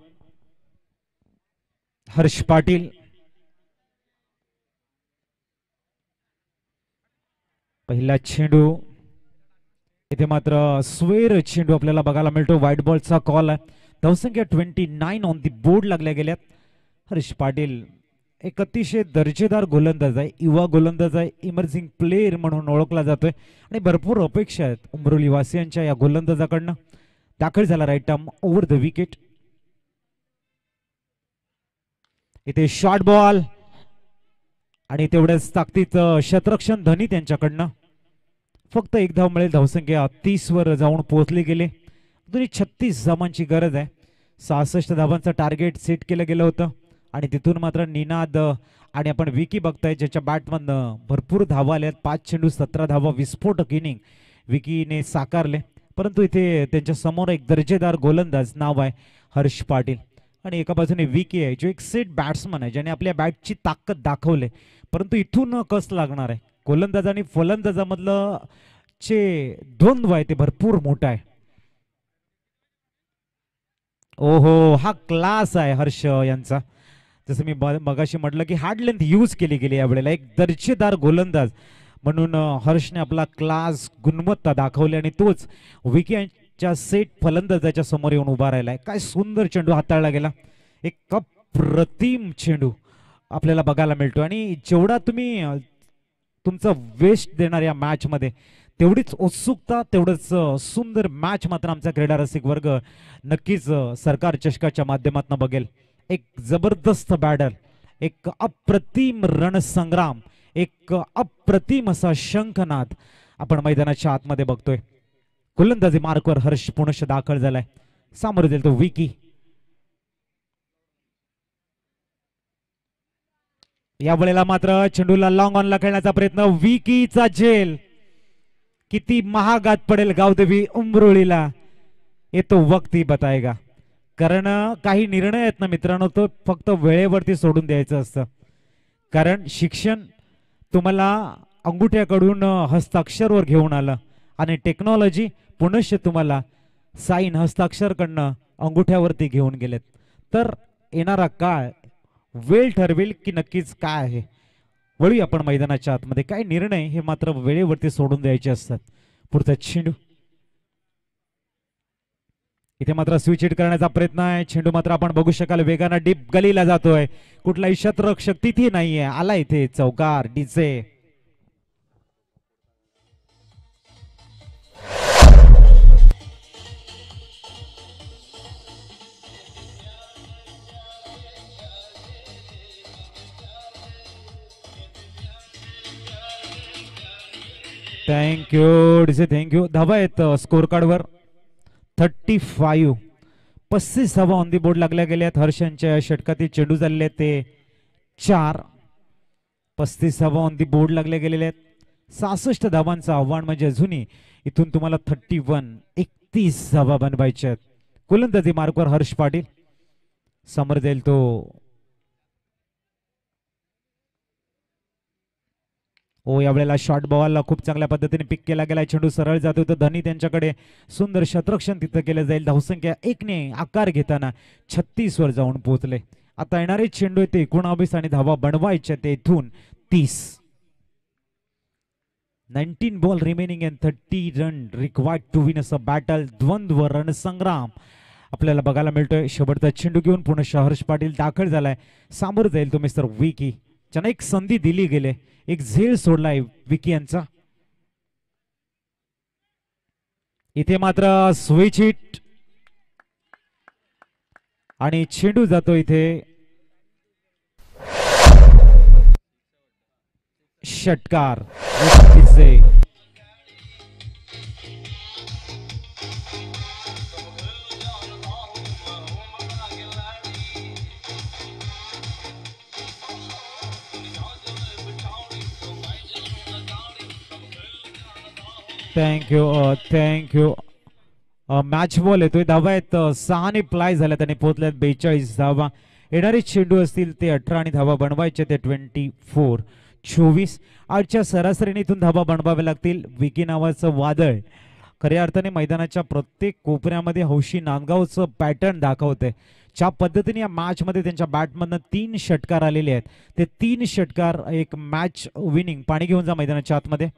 हर्ष पाटील. पहिला चेंडू इथे मात्र स्वेर चेंडू आपल्याला बघायला मिळतो. व्हाईट बॉलचा कॉल आहे. धावसंख्या 29 ऑन दी बोर्ड लागल्या गेल्यात. हर्ष पाटील एक अतिशय दर्जेदार गोलंदाज आहे. युवा गोलंदाज आहे. इमर्जिंग प्लेअर म्हणून ओळखला जातोय आणि भरपूर अपेक्षा आहेत उमरोली वासियांच्या या गोलंदाजाकडनं. दाखल झाला right arm over the wicket. इथे शॉर्ट बॉल आणि तेवढ्याच ताकदीचं शतरक्षण धनी त्यांच्याकडनं. फक्त एक धाव मिळेल. धावसंख्या 30 वर जाऊन पोहोचली गेली. अजूनही 36 धावांची गरज आहे. 66 धावांचं टार्गेट सेट केलं गेलं होतं आणि तिथून मात्र निनाद आणि आपण विकी बघताय ज्याच्या बॅटमधनं भरपूर धावा आल्यात. 5 चेंडू 17 धावा विस्फोटक इनिंग विकीने साकारले. परंतु इथे त्यांच्या समोर एक दर्जेदार गोलंदाज नाव आहे हर्ष पाटील आणि एका बाजूने विकी आहे जो एक सेट बॅट्समन आहे ज्याने आपल्या बॅटची ताकद दाखवले. परंतु इथून कस लागणार आहे. गोलंदाज आणि फलंदाजामधलं जे द्वंद्व आहे ते भरपूर मोठं आहे. ओहो हा क्लास आहे हर्ष यांचा. जसं मी मगाशी म्हटलं की हार्ड लेंथ यूज केली गेली यावेळेला. एक दर्जेदार गोलंदाज म्हणून हर्षने आपला क्लास गुणवत्ता दाखवली आणि तोच विकेंडच्या सेट फलंदाजाच्या समोर येऊन उभा राहिलाय. काय सुंदर चेंडू हाताळला गेला. एक अप्रतिम चेंडू आपल्याला बघायला मिळतो आणि जेवढा तुम्ही तुमचा वेस्ट देणार या मॅच मध्ये तेवढीच उत्सुकता तेवढंच सुंदर मॅच मात्र आमचा क्रीडा रसिक वर्ग नक्कीच सरकार चषकाच्या माध्यमातून बघेल. एक जबरदस्त बॅटर, एक अप्रतिम रणसंग्राम, एक अप्रतिम असा शंखनाद आपण मैदानाच्या आतमध्ये बघतोय. गोलंदाजी मार्कवर हर्ष पुनश दाखल झालाय. सामोरे देईल तो विकी. या वेळेला मात्र चेंडूला लॉंग ऑनला खेळण्याचा प्रयत्न. विकीचा झेल किती महागात पडेल गावदेवी उमरोळीला हे तो वक्त ही बताएगा. कारण काही निर्णय आहेत ना मित्रांनो तो फक्त वेळेवरती सोडून द्यायचं असतं. कारण शिक्षण तुम्हाला अंगुठ्याकडून हस्ताक्षरवर घेऊन आलं आणि टेक्नॉलॉजी पुनश्च तुम्हाला साईन हस्ताक्षरकडनं अंगुठ्यावरती घेऊन गेलेत. तर येणारा काळ वेळ ठरवेल की नक्कीच काय आहे. वळूया आपण मैदानाच्या आतमध्ये. काय निर्णय हे मात्र वेळेवरती सोडून द्यायचे असतात. पुढचा चेंडू इथे मात्र स्विच हिट करण्याचा प्रयत्न आहे. चेंडू मात्र आपण बघू शकाल वेगानं डीप गलीला जातोय. कुठलाही शतरक्षक तिथे नाहीये. आला इथे चौकार डीजे. Thank you DJ thank you. धावा आहेत स्कोर कार्डवर 35. 35 धावा ऑन दी बोर्ड लागल्या गेल्यात. हर्षांच्या षटकातील चेंडू झालेले ते 4. 35 धावा ऑन दी बोर्ड लागल्या गेलेल्या आहेत. 66 धावांचं आव्हान म्हणजे अजूनही इथून तुम्हाला 31 धावा बनवायच्या आहेत. गोलंदाजी मार्कवर हर्ष पाटील. समोर जाईल तो ओ. यावेळेला शॉर्ट बॉल खूप चांगल्या पद्धतीने पिक केला गेला. चेंडू सरळ जातो तर धनी त्यांच्याकडे सुंदर शतरक्षण तिथं केलं जाईल. धावसंख्या 1 ने आकार घेताना 36 वर जाऊन पोहोचले. आता येणारे चेंडू येते 19 आणि धावा बनवायच्या ते इथून 30. 19 ball remaining and 30 run required to win a battle. द्वंद्व रणसंग्राम आपल्याला बघायला मिळतोय. शेवटचा चेंडू घेऊन पुन्हा हर्ष पाटील दाखल झालाय. सामोर जाईल तो मिस्टर विकी. ज्यांना एक संधी दिली गेले. एक झेल सोडलाय विकी यांचा. इथे मात्र स्विच हिट आणि चेंडू जातो इथे षटकार. थँक्यू. मॅच बॉल येतोय. धावा आहेत 6 ने प्लाय झाल्या त्यांनी पोहोचल्यात 42 धावा. येणारे चेंडू असतील ते 18 आणि धावा बनवायचे ते 24. 24 आजच्या सरासरीने इथून धावा बनवाव्या लागतील. विकी नावाचं वादळ खऱ्या अर्थाने मैदानाच्या प्रत्येक कोपऱ्यामध्ये हौशी नांदगावचं पॅटर्न दाखवतंय. ज्या पद्धतीने या मॅच मध्ये त्यांच्या बॅटमधनं 3 षटकार आलेले आहेत ते 3 षटकार एक मॅच विनिंग. पाणी घेऊन जा मैदानाच्या आतमध्ये.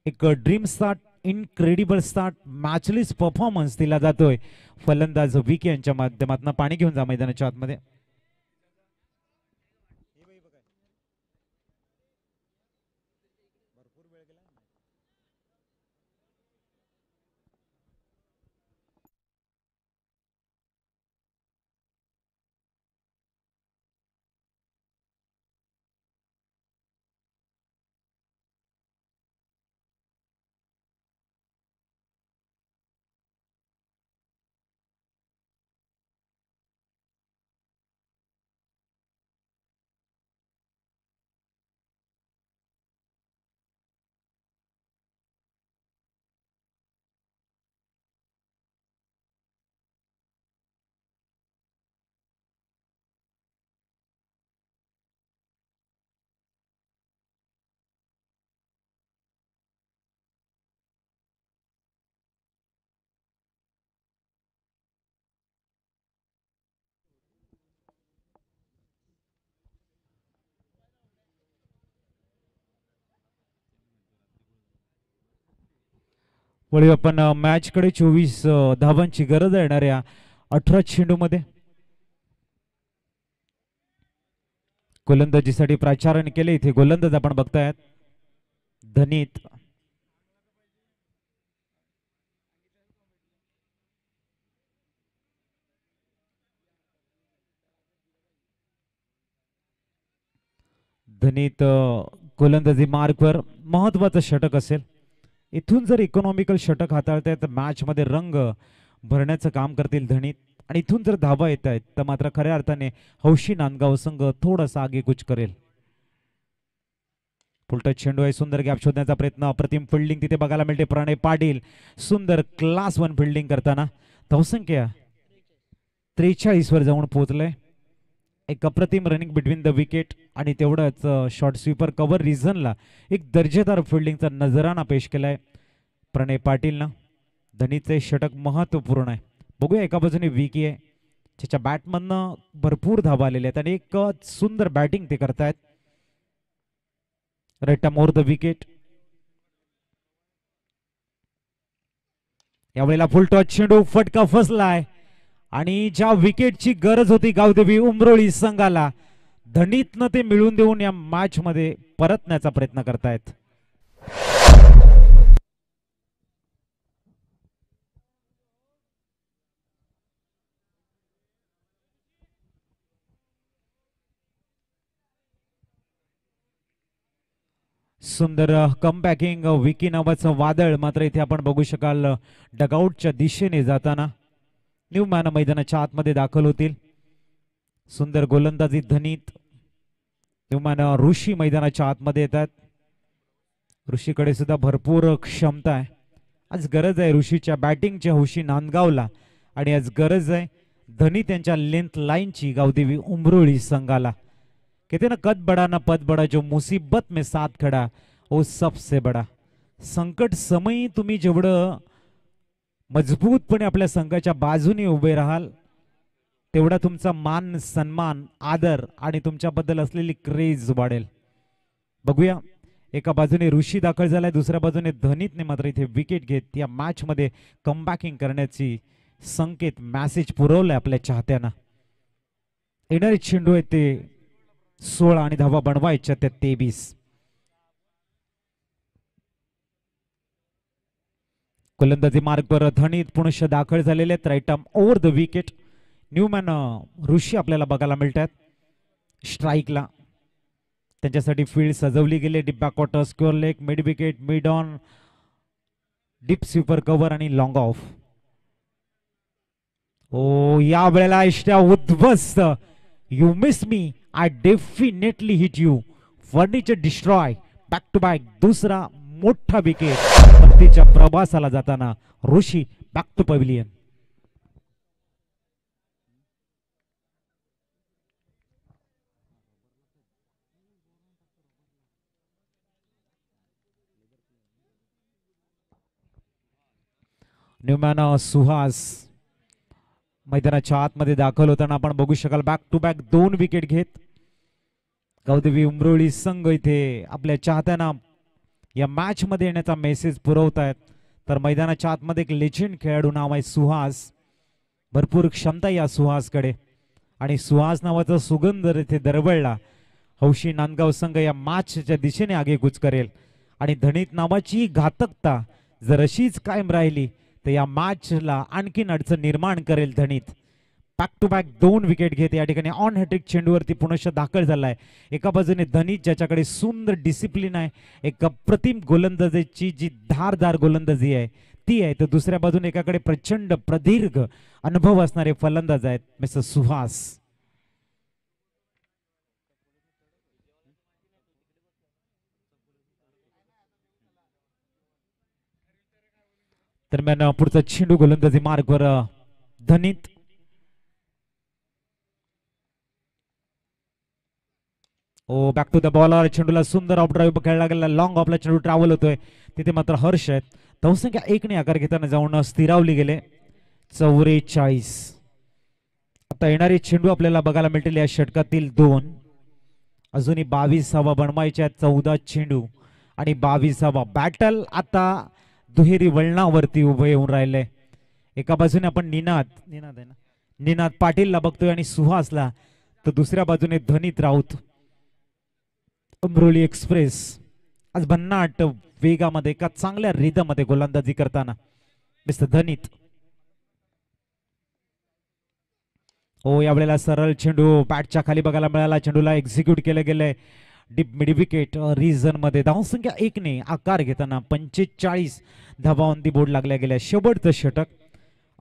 एक dream start, incredible start, matchless performance दिला जातोय फलंदाज विकी यांच्या माध्यमातून. पाणी घेऊन जा मैदानाच्या आतमध्ये. वळी आपण मॅच कडे 24 धावांची गरज आहे येणाऱ्या 18 चेंडूमध्ये. गोलंदाजीसाठी प्राचारण केले. इथे गोलंदाज आपण बघतायत धनीत. धनीत गोलंदाजी मार्कवर महत्वाचं षटक असेल. इथून जर इकॉनॉमिकल षटक हाताळतायत तर मॅच मध्ये रंग भरण्याचं काम करतील धनीत. आणि इथून जर धावा येत आहेत तर मात्र खऱ्या अर्थाने हौशी नांदगाव संघ थोडासा आगेकूच करेल. फुलटच चेंडू आहे. सुंदर गॅप शोधण्याचा प्रयत्न. अप्रतिम फिल्डिंग तिथे बघायला मिळते. प्रणय पाटील सुंदर क्लास 1 फिल्डिंग करताना. धावसंख्या 43 वर जाऊन पोहोचलंय. एक अप्रतिम रनिंग बिटवीन द विकेट आणि तेवढंच शॉर्ट स्वीपर कव्हर रिझनला एक दर्जेदार फिल्डिंगचा नजराना पेश केलाय प्रणय पाटीलनं. धनीचे षटक महत्वपूर्ण आहे. बघूया एका बाजूने विकी आहे त्याच्या बॅटमधनं भरपूर धावा आलेल्या आहेत आणि एक सुंदर बॅटिंग ते करतायत. Right more the wicket. यावेळेला फुल टॉच चेंडू फटका फसलाय आणि ज्या विकेटची गरज होती गावदेवी उमरोळी संघाला धनीतनं ते मिळवून देऊन या मॅच मध्ये परतण्याचा प्रयत्न करतायत. सुंदर कमबॅकिंग विकी नावाचं वादळ मात्र इथे आपण बघू शकाल डगआउटच्या दिशेने जाताना. न्यू मॅन मैदानाच्या आतमध्ये दाखल होतील. सुंदर गोलंदाजी धनीत. न्यू मॅन ऋषी मैदानाच्या आतमध्ये येतात. ऋषीकडे सुद्धा भरपूर क्षमता आहे. आज गरज आहे ऋषीच्या बॅटिंगच्या हौशी नांदगावला आणि आज गरज आहे धनी त्यांच्या लेंथ लाईनची गावदेवी उमरोळी संघाला. कहते ना कद बड़ा ना पद बड़ा, जो मुसीबत में साथ खड़ा वो सबसे बड़ा. संकट समयी तुम्ही जेवढं मजबूतपणे आपल्या संघाच्या बाजूने उभे राहाल तेवढा तुमचा मान सन्मान आदर आणि तुमच्याबद्दल असलेली क्रेज वाढेल. बघूया एका बाजूने ऋषी दाखल झालाय दुसऱ्या बाजूने धनीतने मात्र इथे विकेट घेत या मॅच मध्ये कमबॅकिंग करण्याची संकेत मॅसेज पुरवलाय आपल्या चाहत्यांना. येणारे चेंडू आहे ते 16 आणि धावा बनवायच्या त्या 23. गोलंदाजी मार्गवर धनीत पुनश्च दाखल झालेले आहेत. Right arm over the wicket. Newman Rishi आपल्याला बघायला मिळतात स्ट्राईकला. त्यांच्यासाठी फील्ड सजवली गेली. Deep backward, square leg, mid wicket, mid on, deep sweeper cover आणि लॉंग ऑफ. ओ या वेळेला इष्ट्या उद्ध्वस्त. You miss me, I definitely hit you. Furniture destroy. Back to back दुसरा मोठा विकेट. परतीच्या प्रवासाला जाताना Rishi back to pavilion. Newman Suhas मैदानाच्या आतमध्ये दाखल होताना आपण बघू शकाल बॅक टू बॅक 2 विकेट घेत गावदेवी उमरोळी संघ इथे आपल्या चाहत्यांना या मॅच मध्ये येण्याचा मेसेज पुरवतायत. तर मैदानाच्या आतमध्ये एक लेजेंड खेळाडू नाव आहे सुहास. भरपूर क्षमता या सुहासकडे आणि सुहास नावाचा सुगंध इथे दरवळला. हौशी नांदगाव संघ या मॅचच्या दिशेने आगेकूच करेल आणि धनीत नावाची घातकता जर अशीच कायम राहिली तर या मॅचला आणखीन अडचण निर्माण करेल धनीत. बॅक टू बॅक 2 विकेट घेत या ठिकाणी ऑन हॅट्रिक चेंडूवरती पुनश्च दाखल झालाय. एका बाजूने धनीत ज्याच्याकडे सुंदर डिसिप्लिन आहे, एक अप्रतिम गोलंदाजीची जी धारदार गोलंदाजी आहे ती आहे, तर दुसऱ्या बाजूने एकाकडे प्रचंड प्रदीर्घ अनुभव असणारे फलंदाज आहेत मिस्टर सुहास. दरम्यान पुढचा चेंडू गोलंदाजी मार्गवर धनीत. ओ बॅक टू द बॉलर. चेंडूला सुंदर ऑफ ड्राईव्ह खेळला गेला. लॉंग ऑफला चेंडू ट्रॅव्हल होतोय. तिथे मात्र हर्ष आहेत. धावसंख्या 1 ने आकार घेताना जाऊन स्थिरावली गेले 44. आता येणारे चेंडू आपल्याला बघायला मिळतील या षटकातील 2. अजूनही 22 बनवायच्या 14 चेंडू आणि 22 बॅटल आता दुहेरी वळणावरती उभे येऊन राहिले. एका बाजूने आपण निनाद आहे ना, निनाद पाटीलला बघतोय आणि सुहासला, तर दुसऱ्या बाजूने धनित राऊत. अमरोली एक्सप्रेस आज भन्नाट वेगामध्ये एका चांगल्या रिदमध्ये गोलंदाजी करताना मिस्टर धनित. ओ यावेळेला सरळ चेंडू बॅटच्या खाली बघायला मिळाला. चेंडूला एक्झिक्यूट केलं गेलंय डीप मिड विकेट रिजन मध्ये. धावसंख्या 1 ने आकार घेताना 45 धावा ऑन दी बोर्ड लागल्या गेल्या. शेवटचं षटक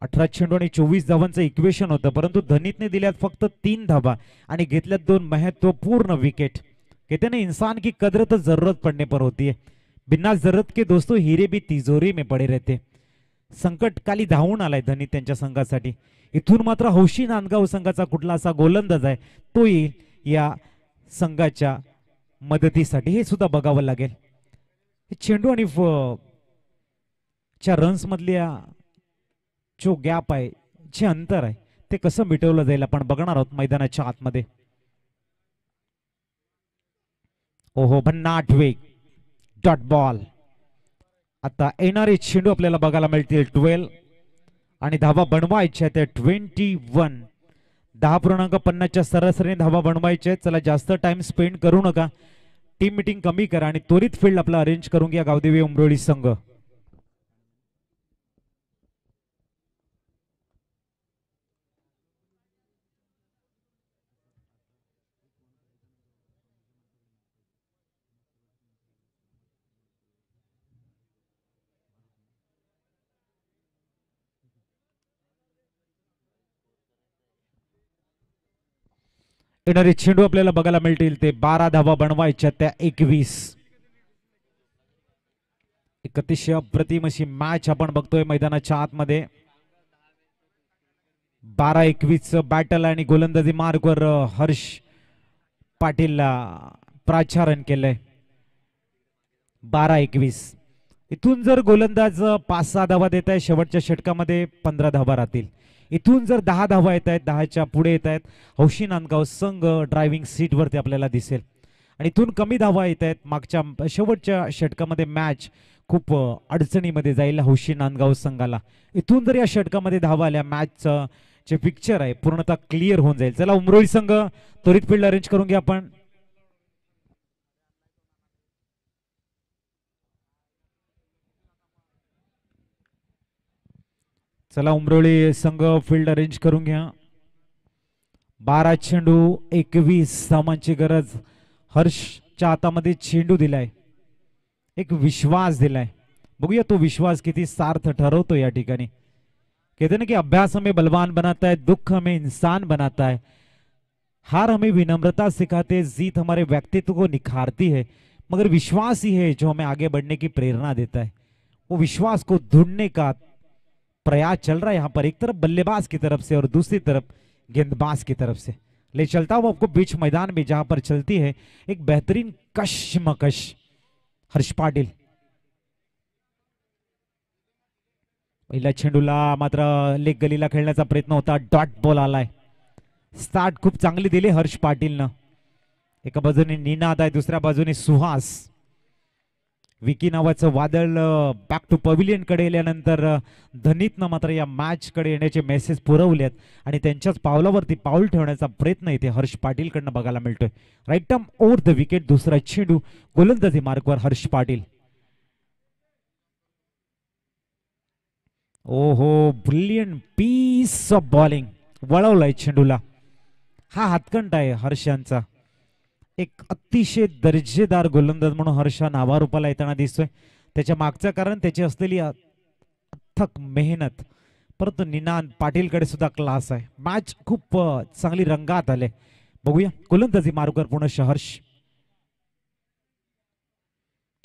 18 चेंडू आणि 24 धावांचं इक्वेशन होतं, परंतु धनितने दिल्यात फक्त 3 धावा आणि घेतल्यात 2 महत्वपूर्ण विकेट. कहते ना इंसान की कदर तो जरूरत पड़ने पर होती है, बिना जरूरत के दोस्तों हीरे भी तिजोरी में पड़े रहते. संकटकाली धावून आलाय धनित त्यांच्या संघासाठी. इथून मात्र हौशी नांदगाव संघाचा कुठला असा गोलंदाज आहे तो येईल या संघाच्या मदतीसाठी, हे सुद्धा बघावं लागेल. चेंडू आणि च्या रन्स मधल्या जो गॅप आहे, जे अंतर आहे, ते कसं मिटवलं जाईल आपण बघणार आहोत मैदानाच्या आतमध्ये. ओहो भन्नाट वेग, डॉट बॉल. आता येणारे चेंडू आपल्याला बघायला मिळतील 12 आणि धावा बनवायच्या त्या 21. 10.50च्या सरासरीने धावा बनवायच्या. चला जास्त टाइम स्पेंड करू नका, टीम मीटिंग कमी करा आणि त्वरित फील्ड आपला अरेंज करून घ्या गावदेवी उमरोळी संघ. येणारे चेंडू आपल्याला बघायला मिळतील ते 12 धावा बनवायच्या त्या 21. एक अतिशय अप्रतिम अशी मॅच आपण बघतोय मैदानाच्या आतमध्ये. 12-21 बॅटल आणि गोलंदाजी मार्गवर हर्ष पाटीलला प्राचारण केलंय. 12-21. इथून जर गोलंदाज 5-6 धावा देत आहे, शेवटच्या षटकामध्ये 15 धावा राहतील. इथून जर 10 धावा येत आहेत, 10च्या पुढे येत आहेत, हौशी नांदगाव संघ ड्रायव्हिंग सीटवरती आपल्याला दिसेल. आणि इथून कमी धावा येत आहेत, मागच्या शेवटच्या षटकामध्ये मॅच खूप अडचणीमध्ये जाईल हौशी नांदगाव संघाला. इथून जर या षटकामध्ये धावा आल्या, मॅचचं जे पिक्चर आहे पूर्णतः क्लिअर होऊन जाईल. चला उमरोळी संघ त्वरित फील्ड अरेंज करून घ्या आपण. चला उमरोळी संघ फील्ड अरेंज करून घ्या. 12 चेंडू 21 धावांची गरज. हर्षच्या हातामध्ये चेंडू दिलाय, एक विश्वास दिलाय. बघूया तो विश्वास किती सार्थ ठरवतो या ठिकाणी. कहते ना कि अभ्यास हमें बलवान बनाता है, दुख हमें इंसान बनाता है, हार हमें विनम्रता सिखाते है, जीत हमारे व्यक्तित्व को निखारती है, मगर विश्वास ही है जो हमें आगे बढ़ने की प्रेरणा देता है. वो विश्वास को ढूंढने का प्रयास चल रहा है यहाँ पर, एक तरफ बल्लेबाज की तरफ से और दूसरी तरफ गेंदबाज की तरफ से. ले चलता हुआ आपको बीच मैदान में जहां पर चलती है एक बेहतरीन कशमकश. हर्ष पाटील पहिल्या चेंडूला मात्र लेग गलीला खेळण्याचा प्रयत्न होता, डॉट बॉल आलाय. स्टार्ट खूप चांगली दिली हर्ष पाटीलनं. एका बाजूने निनाद आहे, दुसऱ्या बाजूने सुहास. विकी नावाचं वादळ बॅक टू पवेलियन कडे गेल्यानंतर धनितनं मात्र या मॅच कडे येण्याचे मेसेज पुरवलेत आणि त्यांच्याच पावलावरती पाऊल ठेवण्याचा प्रयत्न इथे हर्ष पाटील कडनं बघायला मिळतोय. Right term over the wicket. दुसरा चेंडू गोलंदाजी मार्कवर हर्ष पाटील. ओहो ब्रिलियंट पीस ऑफ बॉलिंग. वळवलाय चेंडूला. हा हातकंडा आहे हर्षांचा. एक अतिशय दर्जेदार गोलंदाज म्हणून हर्ष नावारूपाला येताना दिसतोय. त्याच्या मागचं कारण त्याची असलेली अथक मेहनत, परंतु निनाद पाटीलकडे सुद्धा क्लास आहे. मॅच खूप चांगली रंगात आले. बघूया गोलंदाजी मार्गवर पुन्हा हर्ष.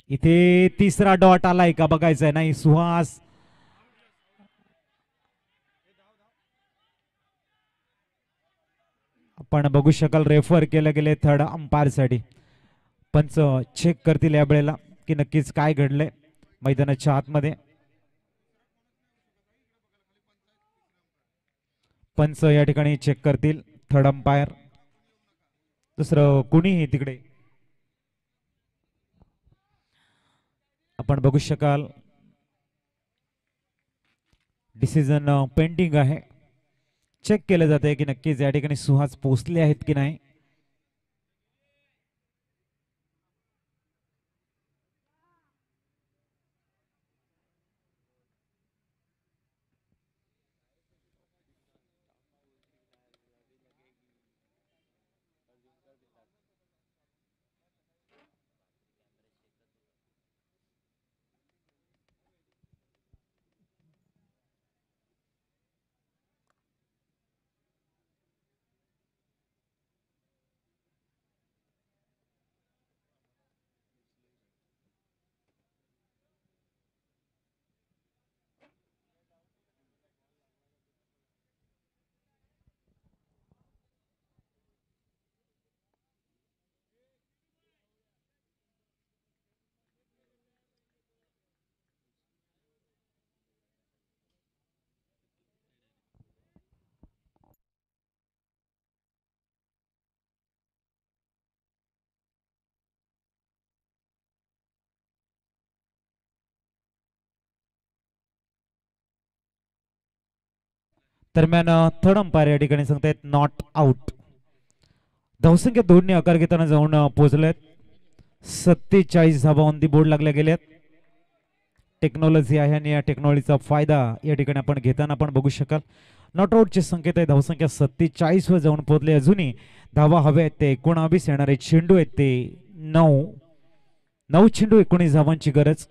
इथे तिसरा डॉट आलाय का बघायचंय. नाही, सुहास आपण बघू शकाल रेफर केले गेले थर्ड अंपायर साठी. पंच चेक करतील या वेळेला की नक्कीच काय घडलंय मैदानाच्या आतमध्ये. पंच या ठिकाणी चेक करतील, थर्ड अंपायर. दुसरं कुणीही तिकडे आपण बघू शकाल डिसिजन पेंडिंग आहे. चेक केलं जात आहे की नक्कीच या ठिकाणी सुहास पोहोचले आहेत की नाही. दरम्यान थर्ड अंपायर या ठिकाणी सांगतायत नॉट आउट. धावसंख्या 2 आकार घेताना जाऊन पोहोचलेत. 47 धावा ऑन दी बोर्ड लागल्या गेल्यात. टेक्नॉलॉजी आहे आणि या टेक्नॉलॉजीचा फायदा या ठिकाणी आपण घेताना पण बघू शकाल. नॉट आउटचे संकेत आहे. धावसंख्या 47 वर जाऊन पोहोचले. अजूनही धावा हवे आहेत ते 19. येणारे चेंडू आहेत ते 9 चेंडू 19 धावांची गरज.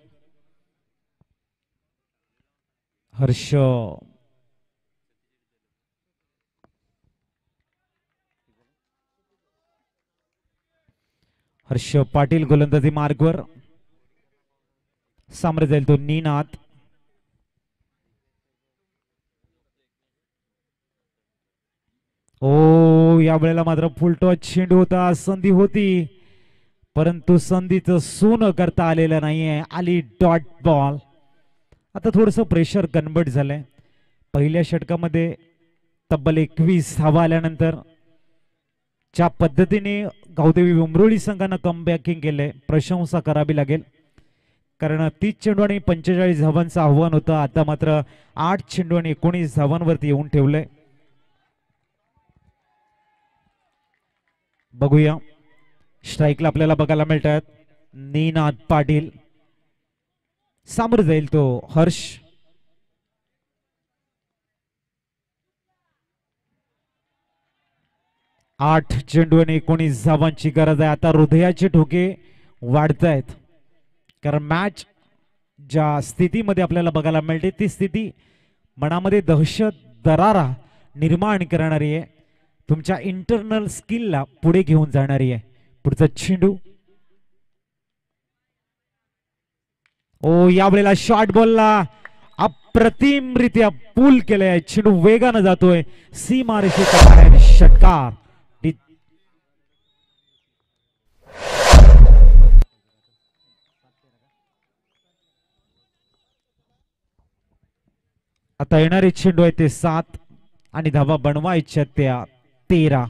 हर्ष पाटील गोलंदाजी मार्गवर. सामोरे जाईल तो निनाद. ओ या वेळेला मात्र फुलटॉस चेंडू होता. संधी होती परंतु संधीचं सोनं करता आलेलं नाहीये. आली डॉट बॉल. आता थोडस प्रेशर कन्वर्ट झालंय. पहिल्या षटकामध्ये तब्बल 21 धावा आल्यानंतर ज्या पद्धतीने गावदेवी उमरोळी संघानं कमबॅकिंग केलंय प्रशंसा करावी लागेल. कारण 30 चेंडू आणि 45 धावांचं आव्हान होतं. आता मात्र 8 चेंडू आणि 19 धावांवरती येऊन ठेवलंय. बघूया स्ट्राईकला आपल्याला बघायला मिळतात निनाद पाटील. सामोर जाईल तो हर्ष. आठ चेंडू आणि 19 धावांची गरज आहे. आता हृदयाचे ठोके वाढत आहेत कारण मॅच ज्या स्थितीमध्ये आपल्याला बघायला मिळते ती स्थिती मनामध्ये दहशत दरारा निर्माण करणारी आहे. तुमच्या इंटरनल स्किलला पुढे घेऊन जाणारी आहे. पुढचा चेंडू. ओ यावेळेला शॉर्ट बॉलला अप्रतिमरित्या पूल केलंय. चेंडू वेगानं जातोय. सीमारेषेचा षटकार. आता येणारे चेंडू आहे ते 7 आणि धावा बनवायच्या त्या 13.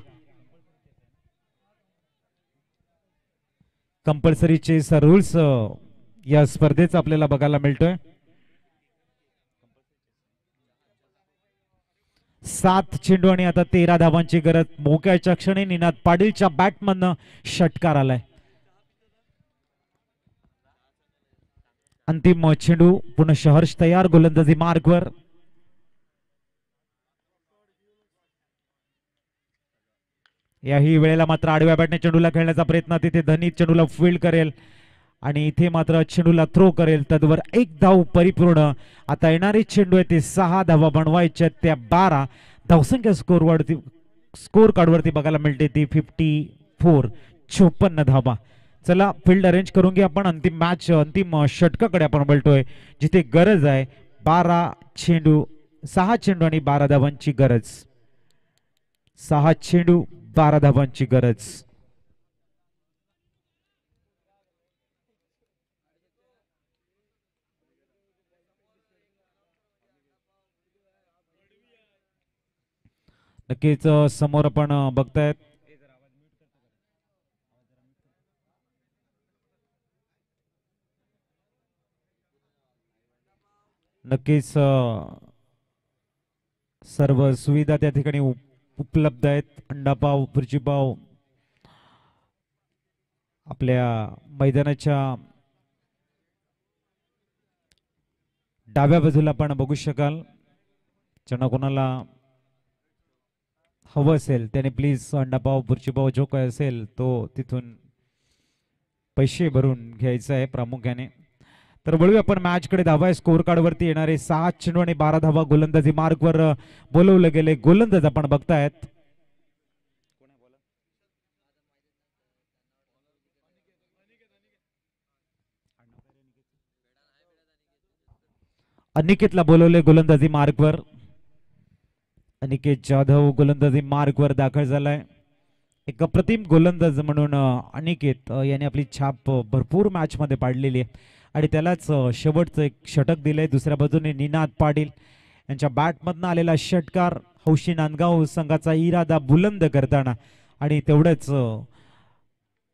कंपल्सरी चेस रूल्स या स्पर्धेचा आपल्याला बघायला मिळतोय. 7 चेंडू आणि आता 13 धावांची गरज. मोक्याच्या क्षणी निनाद पाटीलच्या बॅटमधनं षटकार आलाय. अंतिम चेंडू पुन्हा हर्ष तयार गोलंदाजी मार्गवर. याही वेळेला मात्र आडव्या बॅटने चेंडूला खेळण्याचा प्रयत्न. तिथे धनी चेंडूला फील्ड करेल आणि इथे मात्र चेंडूला थ्रो करेल. तद्वर 1 धाव परिपूर्ण. आता येणारे चेंडू आहे ते 6 धावा बनवायच्या त्या 12. धावसंख्या स्कोर कार्डवरती बघायला मिळते ती 54. 54 धावा. चला फील्ड अरेंज करून घ्या आपण. अंतिम मॅच अंतिम षटकाकडे आपण बोलतोय जिथे गरज आहे 6 चेंडू आणि 12 धावांची गरज. 6 चेंडू 12 धावांची गरज. नक्कीच समोर आपण बघतायत नक्कीच सर्व सुविधा त्या ठिकाणी उपलब्ध आहेत. अंडापाव, भुर्जीपाव आपल्या मैदानाच्या डाव्या बाजूला आपण बघू शकाल. ज्यांना कोणाला हवं असेल त्याने प्लीज अंडापाव, भुर्जीपाव जो काय असेल तो तिथून पैसे भरून घ्यायचा आहे प्रामुख्याने. तर वळूया आपण मॅचकडे. धावा स्कोर कार्ड वरती येणारे 7 चेंडू आणि 12 धावा गोलंदाजी मार्कवर बोलवले गेले. गोलंदाज आपण बघतायत अनिकेतला बोलवले गोलंदाजी मार्कवर. अनिकेत जाधव गोलंदाजी मार्कवर दाखल झालाय. एक अप्रतिम गोलंदाज म्हणून अनिकेत याने आपली छाप भरपूर मॅच मध्ये पाडलेली आहे आणि त्यालाच शेवटचं एक षटक दिलंय. दुसऱ्या बाजूने निनाद पाटील यांच्या बॅटमधनं आलेला षटकार हौशी नांदगाव संघाचा इरादा बुलंद करताना आणि तेवढंच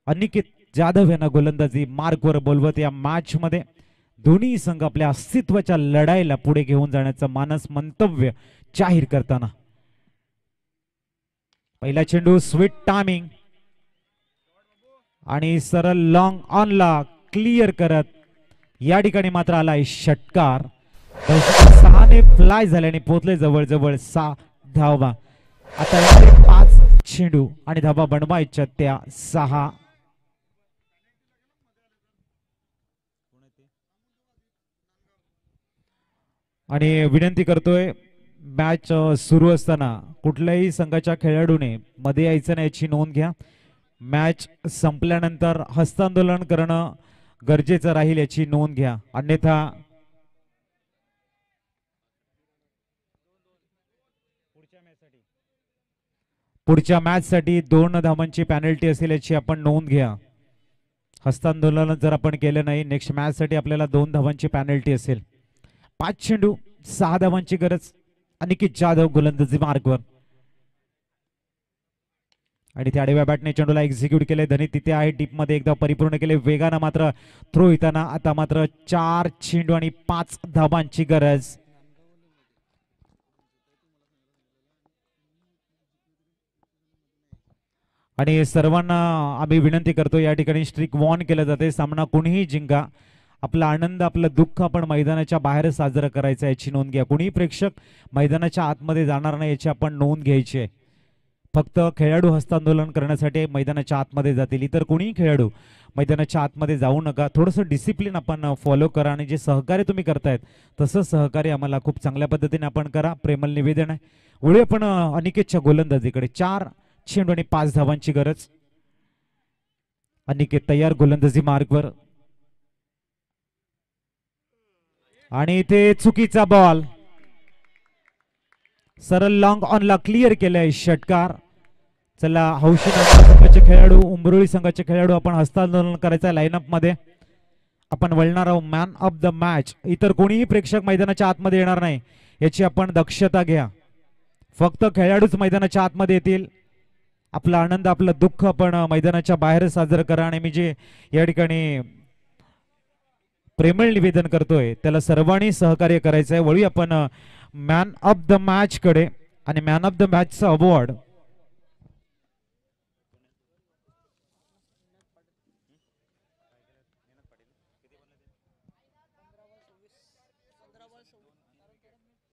अनिकेत जाधव यांना गोलंदाजी मार्कवर बोलवत या मॅच मध्ये दोन्ही संघ आपल्या अस्तित्वाच्या लढाईला पुढे घेऊन जाण्याचं मानस मंतव्य जाहीर करताना. पहिला चेंडू स्वीट टायमिंग आणि सरळ लॉंग ऑनला क्लिअर करत या ठिकाणी मात्र आलाय षटकार. 6ने फ्लाय झाल्याने पोहोचले जवळजवळ 6 धावा. आता 5 चेंडू आणि धावा बनवायच्या त्या 6. आणि विनंती करतोय मॅच सुरू असताना कुठल्याही संघाच्या खेळाडूने मध्ये यायचं नाही याची नोंद घ्या. मॅच संपल्यानंतर हस्तांदोलन करणं गरजेचं राहील याची नोंद घ्या. अन्यथा पुढच्या मॅच साठी 2 धावांची पॅनल्टी असेल याची आपण नोंद घ्या. हस्तांदोलन जर आपण केलं नाही नेक्स्ट मॅच साठी आपल्याला 2 धावांची पॅनल्टी असेल. 5 चेंडू 6 धावांची गरज. अनिकेत जाधव गोलंदाजी मार्कवर आणि त्या आडव्या बॅटने चेंडूला एक्झिक्यूट केले. धनी तिथे आहे टीप मध्ये एकदा परिपूर्ण केले वेगानं मात्र थ्रो येताना. आता मात्र 4 चेंडू आणि 5 धावांची गरज. आणि सर्वांना आम्ही विनंती करतो या ठिकाणी स्ट्रिक वॉर्न केलं जाते. सामना कोणीही जिंका आपला आनंद आपलं दुःख आपण मैदानाच्या बाहेर साजरं करायचं याची नोंद घ्या. कोणी प्रेक्षक मैदानाच्या आतमध्ये जाणार नाही याची आपण नोंद घ्यायची आहे. फक्त खेळाडू हस्तांदोलन करण्यासाठी मैदानाच्या आतमध्ये जातील. इतर कोणीही खेळाडू मैदानाच्या आतमध्ये जाऊ नका. थोडंसं डिसिप्लिन आपण फॉलो करा आणि जे सहकार्य तुम्ही करतायत तसं सहकार्य आम्हाला खूप चांगल्या पद्धतीने आपण करा. प्रेमल निवेदन आहे. वळू आपण अनिकेतच्या गोलंदाजीकडे. 4 चेंडू आणि 5 धावांची गरज. अनिकेत तयार गोलंदाजी मार्कवर आणि इथे चुकीचा बॉल. सरळ लॉंग ऑनला क्लिअर केलंय षटकार. चला हौशी संघाचे खेळाडू उंबरोळी संघाचे खेळाडू आपण हस्तांदोलन करायचं लाईनअप मध्ये. आपण वळणार आहोत मॅन ऑफ द मॅच. इतर कोणीही प्रेक्षक मैदानाच्या आतमध्ये येणार नाही याची आपण दक्षता घ्या. फक्त खेळाडूच मैदानाच्या आतमध्ये येतील. आपला आनंद आपलं दुःख आपण मैदानाच्या बाहेर साजरं करा. आणि मी जे या ठिकाणी प्रेमळ निवेदन करतोय त्याला सर्वांनी सहकार्य करायचं आहे. वळू आपण मॅन ऑफ द मॅच कडे. आणि मॅन ऑफ द मॅचचा अवॉर्ड